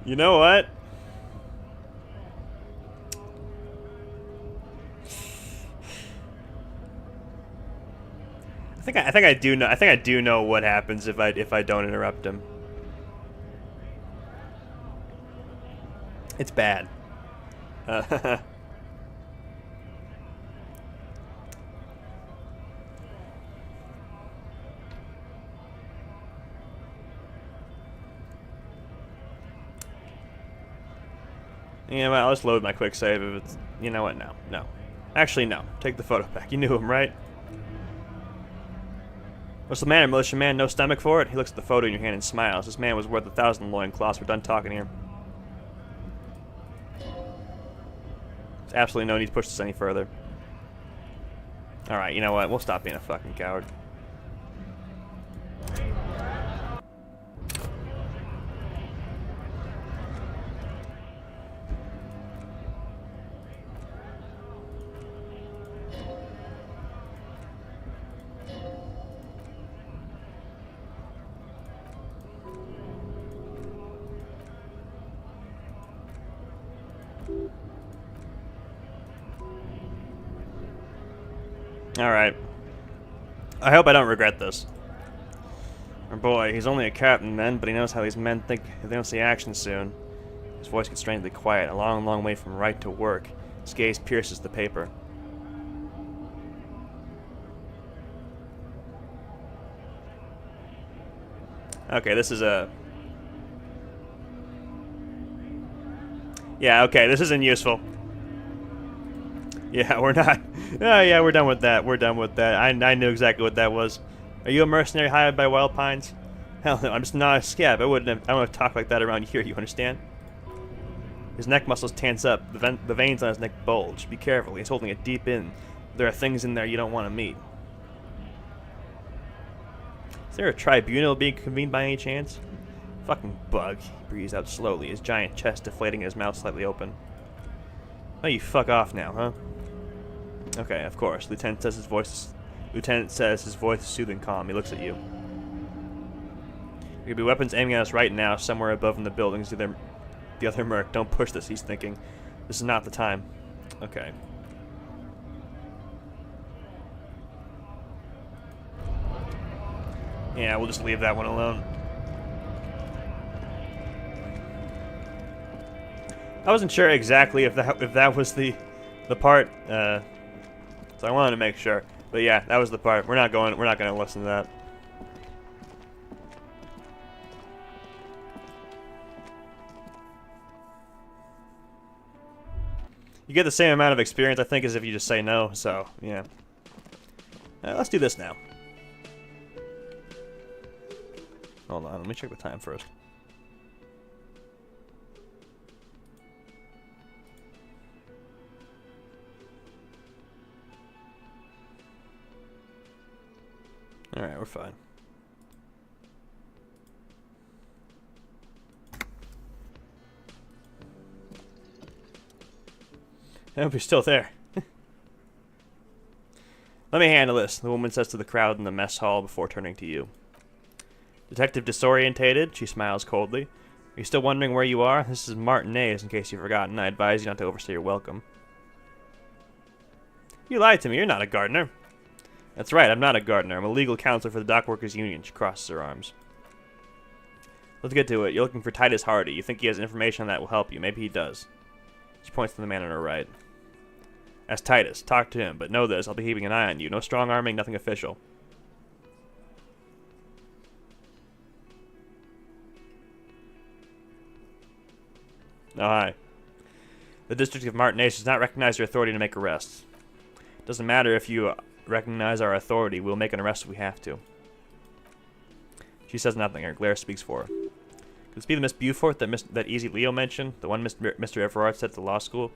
You know what? I think I do know what happens if I don't interrupt him. It's bad. Yeah, well, let's load my quick save if it's... You know what? No. No. Actually, no. Take the photo back. You knew him, right? What's the matter, militia man? No stomach for it? He looks at the photo in your hand and smiles. This man was worth 1,000 loincloths. We're done talking here. There's absolutely no need to push this any further. Alright, you know what? We'll stop being a fucking coward. Alright. I hope I don't regret this. Our boy, he's only a captain then, but he knows how these men think if they don't see action soon. His voice gets strangely quiet, a long, long way from right to work. His gaze pierces the paper. Okay, this is a... Yeah, okay, this isn't useful. Yeah, we're not... Oh, yeah, we're done with that. We're done with that. I knew exactly what that was. Are you a mercenary hired by Wild Pines? Hell no, I'm just not a scab. I don't want to talk like that around here, you understand? His neck muscles tense up. The veins on his neck bulge. Be careful, he's holding it deep in. There are things in there you don't want to meet. Is there a tribunal being convened by any chance? Fucking bug. He breathes out slowly, his giant chest deflating and his mouth slightly open. Oh, you fuck off now, huh? Okay, of course. Lieutenant says his voice is soothing calm. He looks at you. There could be weapons aiming at us right now, somewhere above in the buildings. The other merc. Don't push this, he's thinking. This is not the time. Okay. Yeah, we'll just leave that one alone. I wasn't sure exactly if that was the part. So I wanted to make sure. But yeah, that was the part. We're not going to listen to that. You get the same amount of experience, I think, as if you just say no, so, yeah. Let's do this now. Hold on, let me check the time first. Alright, we're fine. I hope you're still there. Let me handle this, the woman says to the crowd in the mess hall before turning to you. Detective disorientated, she smiles coldly. Are you still wondering where you are? This is Martinez, in case you've forgotten. I advise you not to overstay your welcome. You lied to me, you're not a gardener. That's right, I'm not a gardener. I'm a legal counselor for the Dock Workers Union. She crosses her arms. Let's get to it. You're looking for Titus Hardy. You think he has information that will help you. Maybe he does. She points to the man on her right. That's Titus. Talk to him, but know this. I'll be keeping an eye on you. No strong arming, nothing official. Oh, hi. The District of Martinez does not recognize your authority to make arrests. Doesn't matter if you recognize our authority. We'll make an arrest if we have to. She says nothing. Her glare speaks for her. Could this be the Miss Beaufort that Easy Leo mentioned? The one Mr. Everard said at the law school?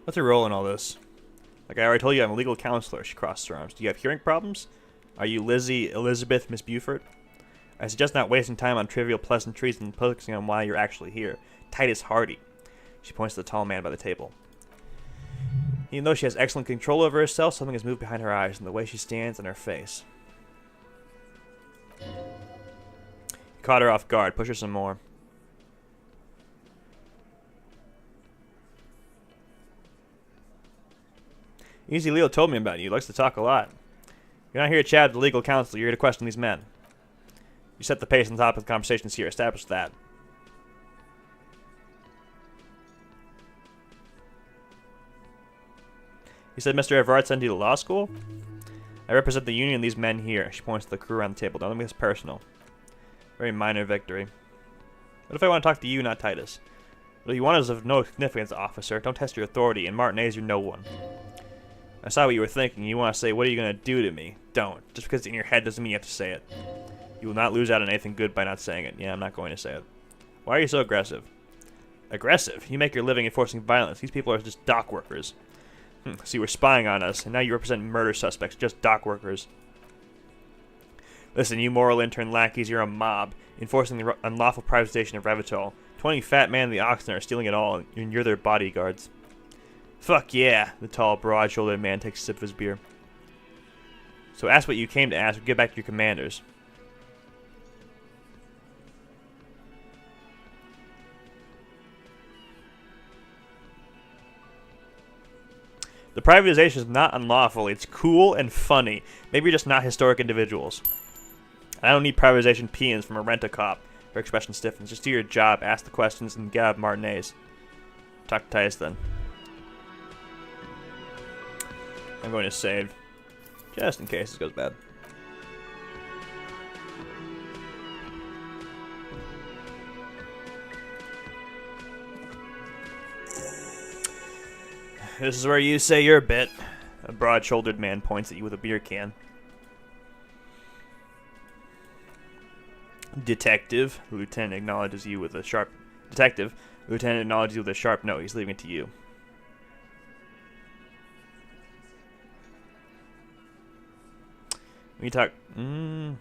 What's her role in all this? Like I already told you, I'm a legal counselor. She crosses her arms. Do you have hearing problems? Are you Lizzie Elizabeth Miss Beaufort? I suggest not wasting time on trivial pleasantries and focusing on why you're actually here. Titus Hardy. She points to the tall man by the table. Even though she has excellent control over herself, something has moved behind her eyes and the way she stands and her face. He caught her off guard. Push her some more. Easy Leo told me about you. He likes to talk a lot. You're not here to chat with the legal counsel. You're here to question these men. You set the pace on top of the conversations here. Establish that. You said Mr. Everard sent you to law school? I represent the union of these men here. She points to the crew around the table. Don't make this personal. Very minor victory. What if I want to talk to you, not Titus? What you want is of no significance, officer. Don't test your authority. In Martinez, you're no one. I saw what you were thinking. You want to say, what are you going to do to me? Don't. Just because it's in your head doesn't mean you have to say it. You will not lose out on anything good by not saying it. Yeah, I'm not going to say it. Why are you so aggressive? Aggressive? You make your living enforcing violence. These people are just dock workers. So you were spying on us, and now you represent murder suspects, just dock workers. Listen, you moral intern lackeys, you're a mob, enforcing the unlawful privatization of Revitol. 20 fat men in the Oxen are stealing it all, and you're their bodyguards. Fuck yeah, the tall, broad-shouldered man takes a sip of his beer. So ask what you came to ask, or get back to your commanders. The privatization is not unlawful, it's cool and funny. Maybe you're just not historic individuals. I don't need privatization peons from a rent-a-cop. Her expression stiffens. Just do your job, ask the questions, and get out of Martinez. Talk to Titus then. I'm going to save. Just in case this goes bad. This is where you say your bit. A broad-shouldered man points at you with a beer can. Detective. Lieutenant acknowledges you with a sharp... Detective. Lieutenant acknowledges you with a sharp no. He's leaving it to you. We talk... We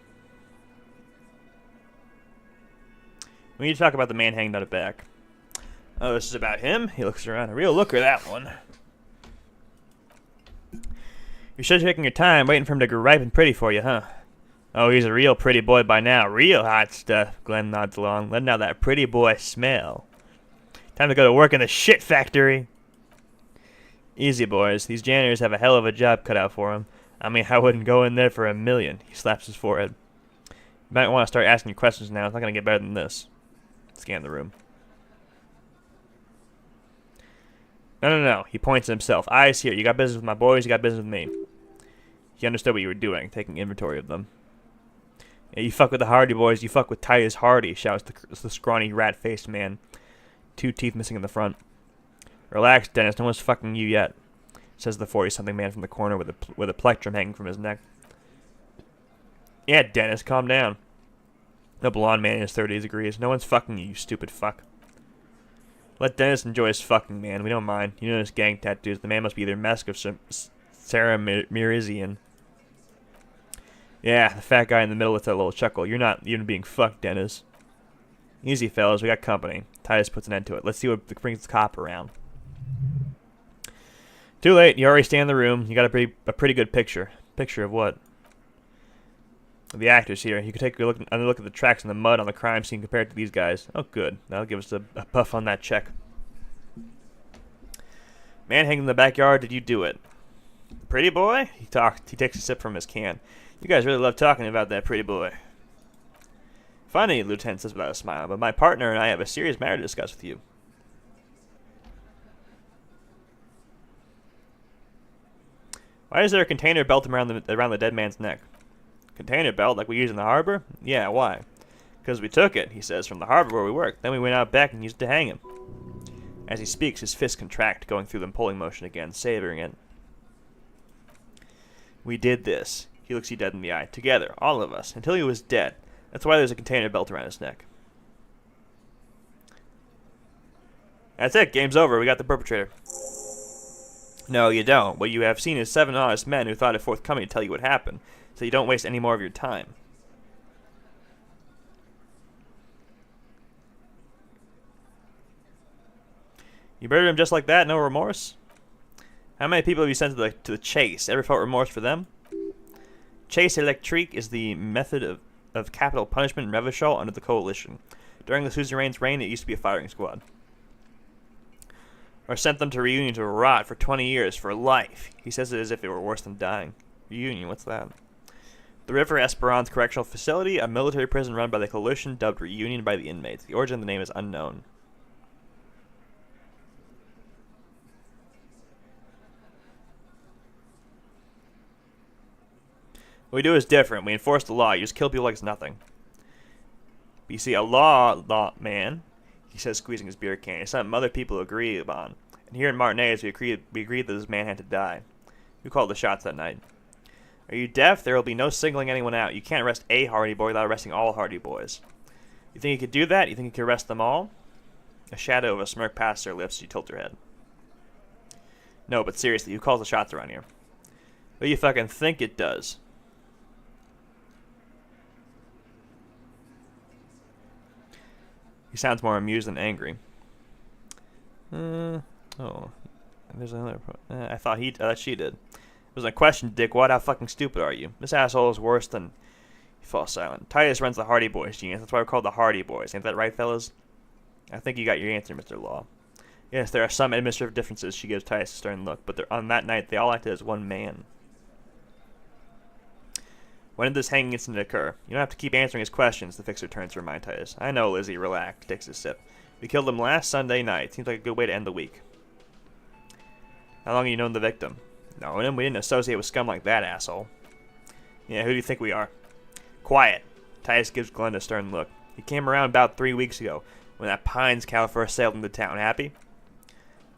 need to talk about the man hanging out the back. Oh, this is about him? He looks around. A real looker, that one. You're sure taking your time, waiting for him to get ripe and pretty for you, huh? Oh, he's a real pretty boy by now. Real hot stuff. Glenn nods along, letting out that pretty boy smell. Time to go to work in the shit factory. Easy, boys. These janitors have a hell of a job cut out for them. I mean, I wouldn't go in there for $1 million. He slaps his forehead. You might want to start asking your questions now. It's not going to get better than this. Scan the room. No. He points at himself. Eyes here. You got business with my boys, you got business with me. He understood what you were doing, taking inventory of them. Yeah, you fuck with the Hardy Boys, you fuck with Titus Hardy, shouts the scrawny, rat-faced man, 2 teeth missing in the front. Relax, Dennis, no one's fucking you yet, says the 40-something man from the corner with a plectrum hanging from his neck. Yeah, Dennis, calm down. The blonde man in his 30s agrees. No one's fucking you, you stupid fuck. Let Dennis enjoy his fucking, man. We don't mind. You know his gang tattoos. The man must be either Mesk or Sarah Mirizian. Yeah, the fat guy in the middle with that little chuckle. You're not even being fucked, Dennis. Easy, fellas. We got company. Titus puts an end to it. Let's see what brings the cop around. Too late. You already stand in the room. You got a pretty good picture. Picture of what? The actors here. You could take a look at the tracks in the mud on the crime scene compared to these guys. Oh, good. That'll give us a buff on that check. Man hanging in the backyard, did you do it? Pretty boy? He takes a sip from his can. You guys really love talking about that pretty boy. Funny, Lieutenant says without a smile, but my partner and I have a serious matter to discuss with you. Why is there a container belt around the dead man's neck? Container belt like we use in the harbor? Yeah, why? Because we took it, he says, from the harbor where we work. Then we went out back and used it to hang him. As he speaks, his fists contract, going through the pulling motion again, savoring it. We did this. He looks you dead in the eye. Together, all of us, until he was dead. That's why there's a container belt around his neck. That's it. Game's over. We got the perpetrator. No, you don't. What you have seen is 7 honest men who thought it forthcoming to tell you what happened, so you don't waste any more of your time. You murdered him just like that? No remorse? How many people have you sent to the chase? Ever felt remorse for them? Chase électrique is the method of capital punishment in Revachol under the Coalition. During the suzerain's reign, it used to be a firing squad. Or sent them to Reunion to rot for 20 years, for life. He says it as if it were worse than dying. Reunion, what's that? The River Esperance Correctional Facility, a military prison run by the Coalition, dubbed Reunion by the inmates. The origin of the name is unknown. What we do is different. We enforce the law. You just kill people like it's nothing. But you see, a law man, he says, squeezing his beer can, is something other people agree upon. And here in Martinez, we agreed that this man had to die. Who called the shots that night? Are you deaf? There will be no singling anyone out. You can't arrest a Hardy Boy without arresting all Hardy Boys. You think you could do that? You think you could arrest them all? A shadow of a smirk passes her lips as you tilt her head. No, but seriously, who calls the shots around here? What do you fucking think it does? He sounds more amused than angry. Oh, there's another. I thought she did. It was a question, Dick. What? How fucking stupid are you? This asshole is worse than. He falls silent. Titus runs the Hardy Boys, genius. That's why we're called the Hardy Boys. Ain't that right, fellas? I think you got your answer, Mr. Law. Yes, there are some administrative differences. She gives Titus a stern look, but on that night they all acted as one man. When did this hanging incident occur? You don't have to keep answering his questions, the fixer turns to remind Titus. I know, Lizzie, relax, takes a sip. We killed him last Sunday night. Seems like a good way to end the week. How long have you known the victim? No, we didn't associate with scum like that, asshole. Yeah, who do you think we are? Quiet. Titus gives Glenn a stern look. He came around about 3 weeks ago, when that Pines cow first sailed into town. Happy?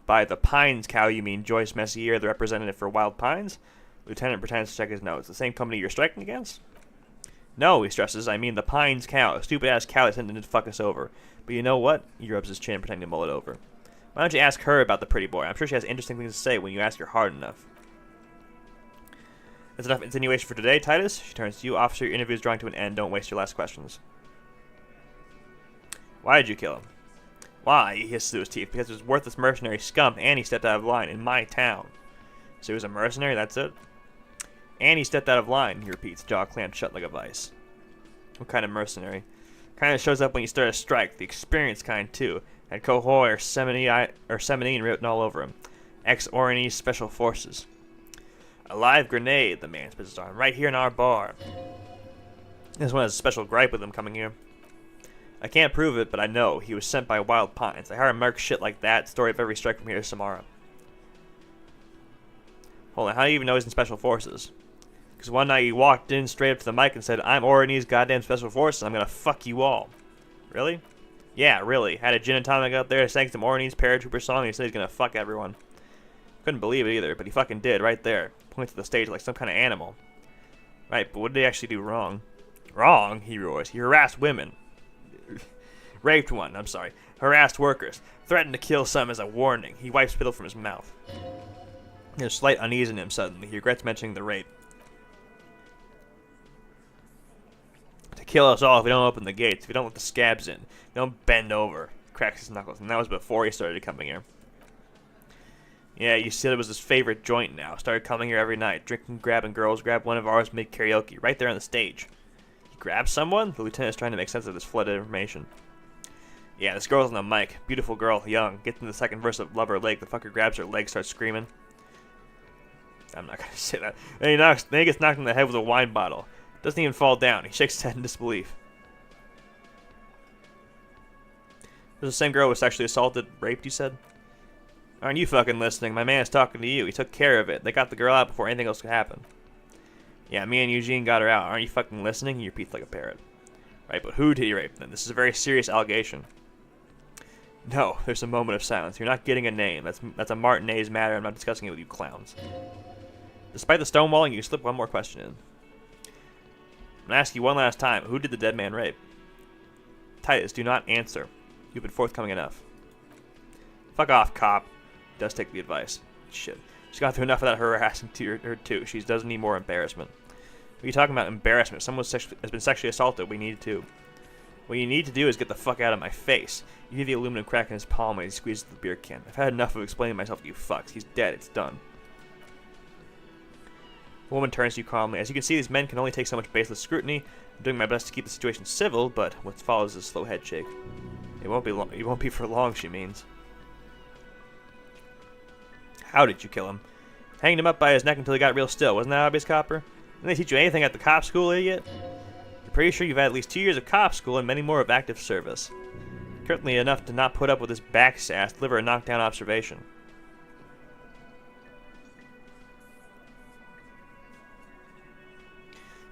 By the Pines cow, you mean Joyce Messier, the representative for Wild Pines? Lieutenant pretends to check his notes. The same company you're striking against? No, he stresses. I mean the Pines cow. A stupid-ass cow that intended to fuck us over. But you know what? He rubs his chin, pretending to mull it over. Why don't you ask her about the pretty boy? I'm sure she has interesting things to say when you ask her hard enough. That's enough insinuation for today, Titus. She turns to you. Officer, your interview is drawing to an end. Don't waste your last questions. Why did you kill him? Why? He hisses through his teeth. Because he was worthless mercenary scum and he stepped out of line in my town. So he was a mercenary, that's it? And he stepped out of line, he repeats, jaw clamped shut like a vice. What kind of mercenary? Kind of shows up when you start a strike, the experienced kind, too. Had Cohoy or Seminine written all over him. Ex-Orionese Special Forces. A live grenade, the man spits his arm, right here in our bar. This one has a special gripe with him coming here. I can't prove it, but I know. He was sent by Wild Pines. I hire mark shit like that, story of every strike from here to Samara. Hold on, how do you even know he's in Special Forces? Because one night he walked in straight up to the mic and said, "I'm Orionese goddamn special forces. I'm gonna fuck you all." Really? Yeah, really. Had a gin and tonic out there, sang some Orionese paratrooper song, and he said he's gonna fuck everyone. Couldn't believe it either, but he fucking did right there. Points to the stage like some kind of animal. Right, but what did he actually do wrong? Wrong, he roars. He harassed women. Raped one, I'm sorry. Harassed workers. Threatened to kill some as a warning. He wipes spittle from his mouth. There's slight unease in him suddenly. He regrets mentioning the rape. To kill us all if we don't open the gates, if we don't let the scabs in, if we don't bend over. He cracks his knuckles, and that was before he started coming here. Yeah, you said it was his favorite joint now. Started coming here every night, drinking, grabbing girls, grabbed one of ours, make karaoke, right there on the stage. He grabbed someone? The lieutenant is trying to make sense of this flooded information. Yeah, this girl's on the mic. Beautiful girl, young. Gets in the second verse of Love Her Leg. The fucker grabs her leg, starts screaming. I'm not gonna say that. Then he gets knocked in the head with a wine bottle. Doesn't even fall down. He shakes his head in disbelief. This is the same girl who was sexually assaulted, raped, you said? Aren't you fucking listening? My man is talking to you. He took care of it. They got the girl out before anything else could happen. Yeah, me and Eugene got her out. Aren't you fucking listening? He repeats like a parrot. Right, but who did he rape then? This is a very serious allegation. No, there's a moment of silence. You're not getting a name. That's a Martinez matter. I'm not discussing it with you clowns. Despite the stonewalling, you slip one more question in. I'm going to ask you one last time. Who did the dead man rape? Titus, do not answer. You've been forthcoming enough. Fuck off, cop. He does take the advice. Shit. She's gone through enough of that harassing to her too. She doesn't need more embarrassment. What are you talking about, embarrassment? Someone has been sexually assaulted. We need to. What you need to do is get the fuck out of my face. You hear the aluminum crack in his palm when he squeezes the beer can. I've had enough of explaining myself to you fucks. He's dead. It's done. The woman turns to you calmly. As you can see, these men can only take so much baseless scrutiny. I'm doing my best to keep the situation civil, but what follows is a slow head shake. It won't be long. It won't be for long, she means. How did you kill him? Hanged him up by his neck until he got real still. Wasn't that obvious, Copper? Didn't they teach you anything at the cop school, idiot? I'm pretty sure you've had at least 2 years of cop school and many more of active service. Currently enough to not put up with this back sass, deliver a knockdown observation.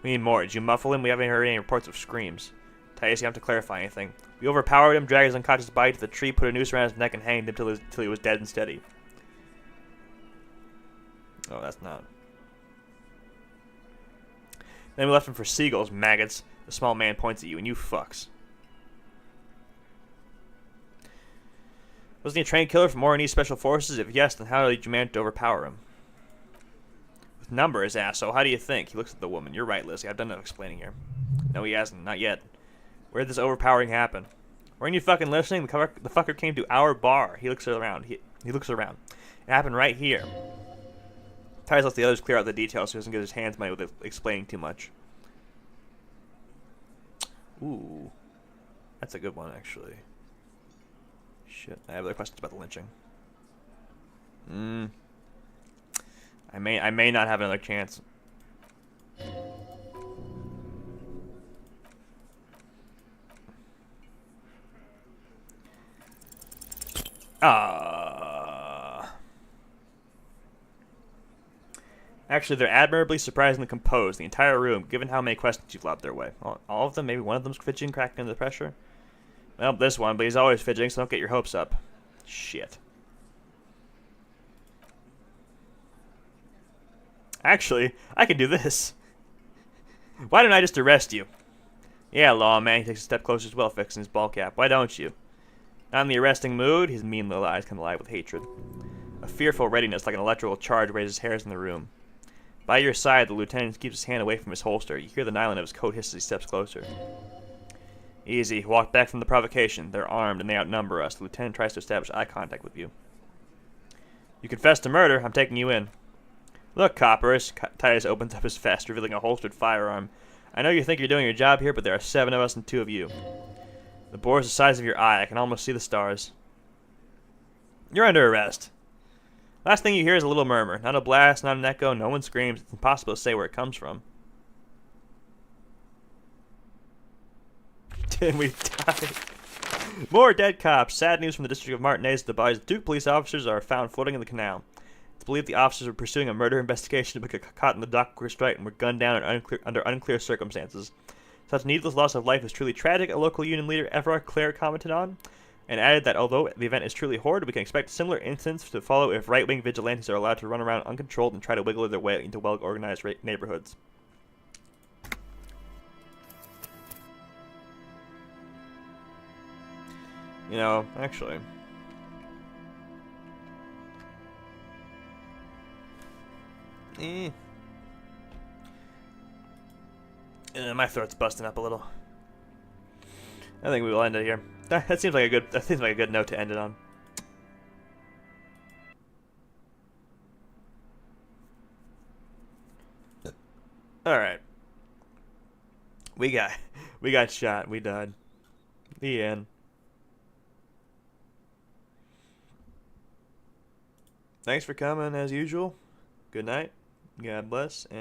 We need more. Did you muffle him? We haven't heard any reports of screams. Titus, you have to clarify anything. We overpowered him, dragged his unconscious body to the tree, put a noose around his neck, and hanged him till he was dead and steady. Oh, that's not. Then we left him for seagulls, maggots. The small man points at you, and you fucks. Wasn't he a trained killer from Orionese Special Forces? If yes, then how did you manage to overpower him? With numbers, asshole. How do you think? He looks at the woman. You're right, Lizzie. I've done enough explaining here. No, he hasn't. Not yet. Where did this overpowering happen? Weren't you fucking listening? The fucker came to our bar. He looks around. He looks around. It happened right here. Titus lets the others clear out the details so he doesn't get his hands muddy with explaining too much. Ooh. That's a good one, actually. Shit. I have other questions about the lynching. I may not have another chance. Actually, they're admirably surprisingly composed, the entire room, given how many questions you've lobbed their way. All of them? Maybe one of them's fidgeting, cracking under the pressure? Well, this one, but he's always fidgeting, so don't get your hopes up. Shit. Actually, I can do this. Why don't I just arrest you? Yeah, lawman. He takes a step closer as well, fixing his ball cap. Why don't you? Not in the arresting mood. His mean little eyes come alive with hatred. A fearful readiness, like an electrical charge, raises hairs in the room. By your side, the lieutenant keeps his hand away from his holster. You hear the nylon of his coat hiss as he steps closer. Easy. Walk back from the provocation. They're armed, and they outnumber us. The lieutenant tries to establish eye contact with you. You confess to murder. I'm taking you in. Look, coppers. Titus opens up his vest, revealing a holstered firearm. I know you think you're doing your job here, but there are 7 of us and 2 of you. The bore is the size of your eye. I can almost see the stars. You're under arrest. Last thing you hear is a little murmur. Not a blast, not an echo. No one screams. It's impossible to say where it comes from. Then we die. More dead cops. Sad news from the district of Martinez. The bodies of 2 police officers are found floating in the canal. It's believe the officers were pursuing a murder investigation but got caught in the dock restraint and were gunned down under unclear circumstances. Such needless loss of life is truly tragic, a local union leader, Evra Clare, commented on, and added that although the event is truly horrid, we can expect similar incidents to follow if right-wing vigilantes are allowed to run around uncontrolled and try to wiggle their way into well-organized neighborhoods. You know, actually... my throat's busting up a little. I think we will end it here. That seems like a good note to end it on. All right. We got shot. We died. The end. Thanks for coming as usual. Good night. God bless. And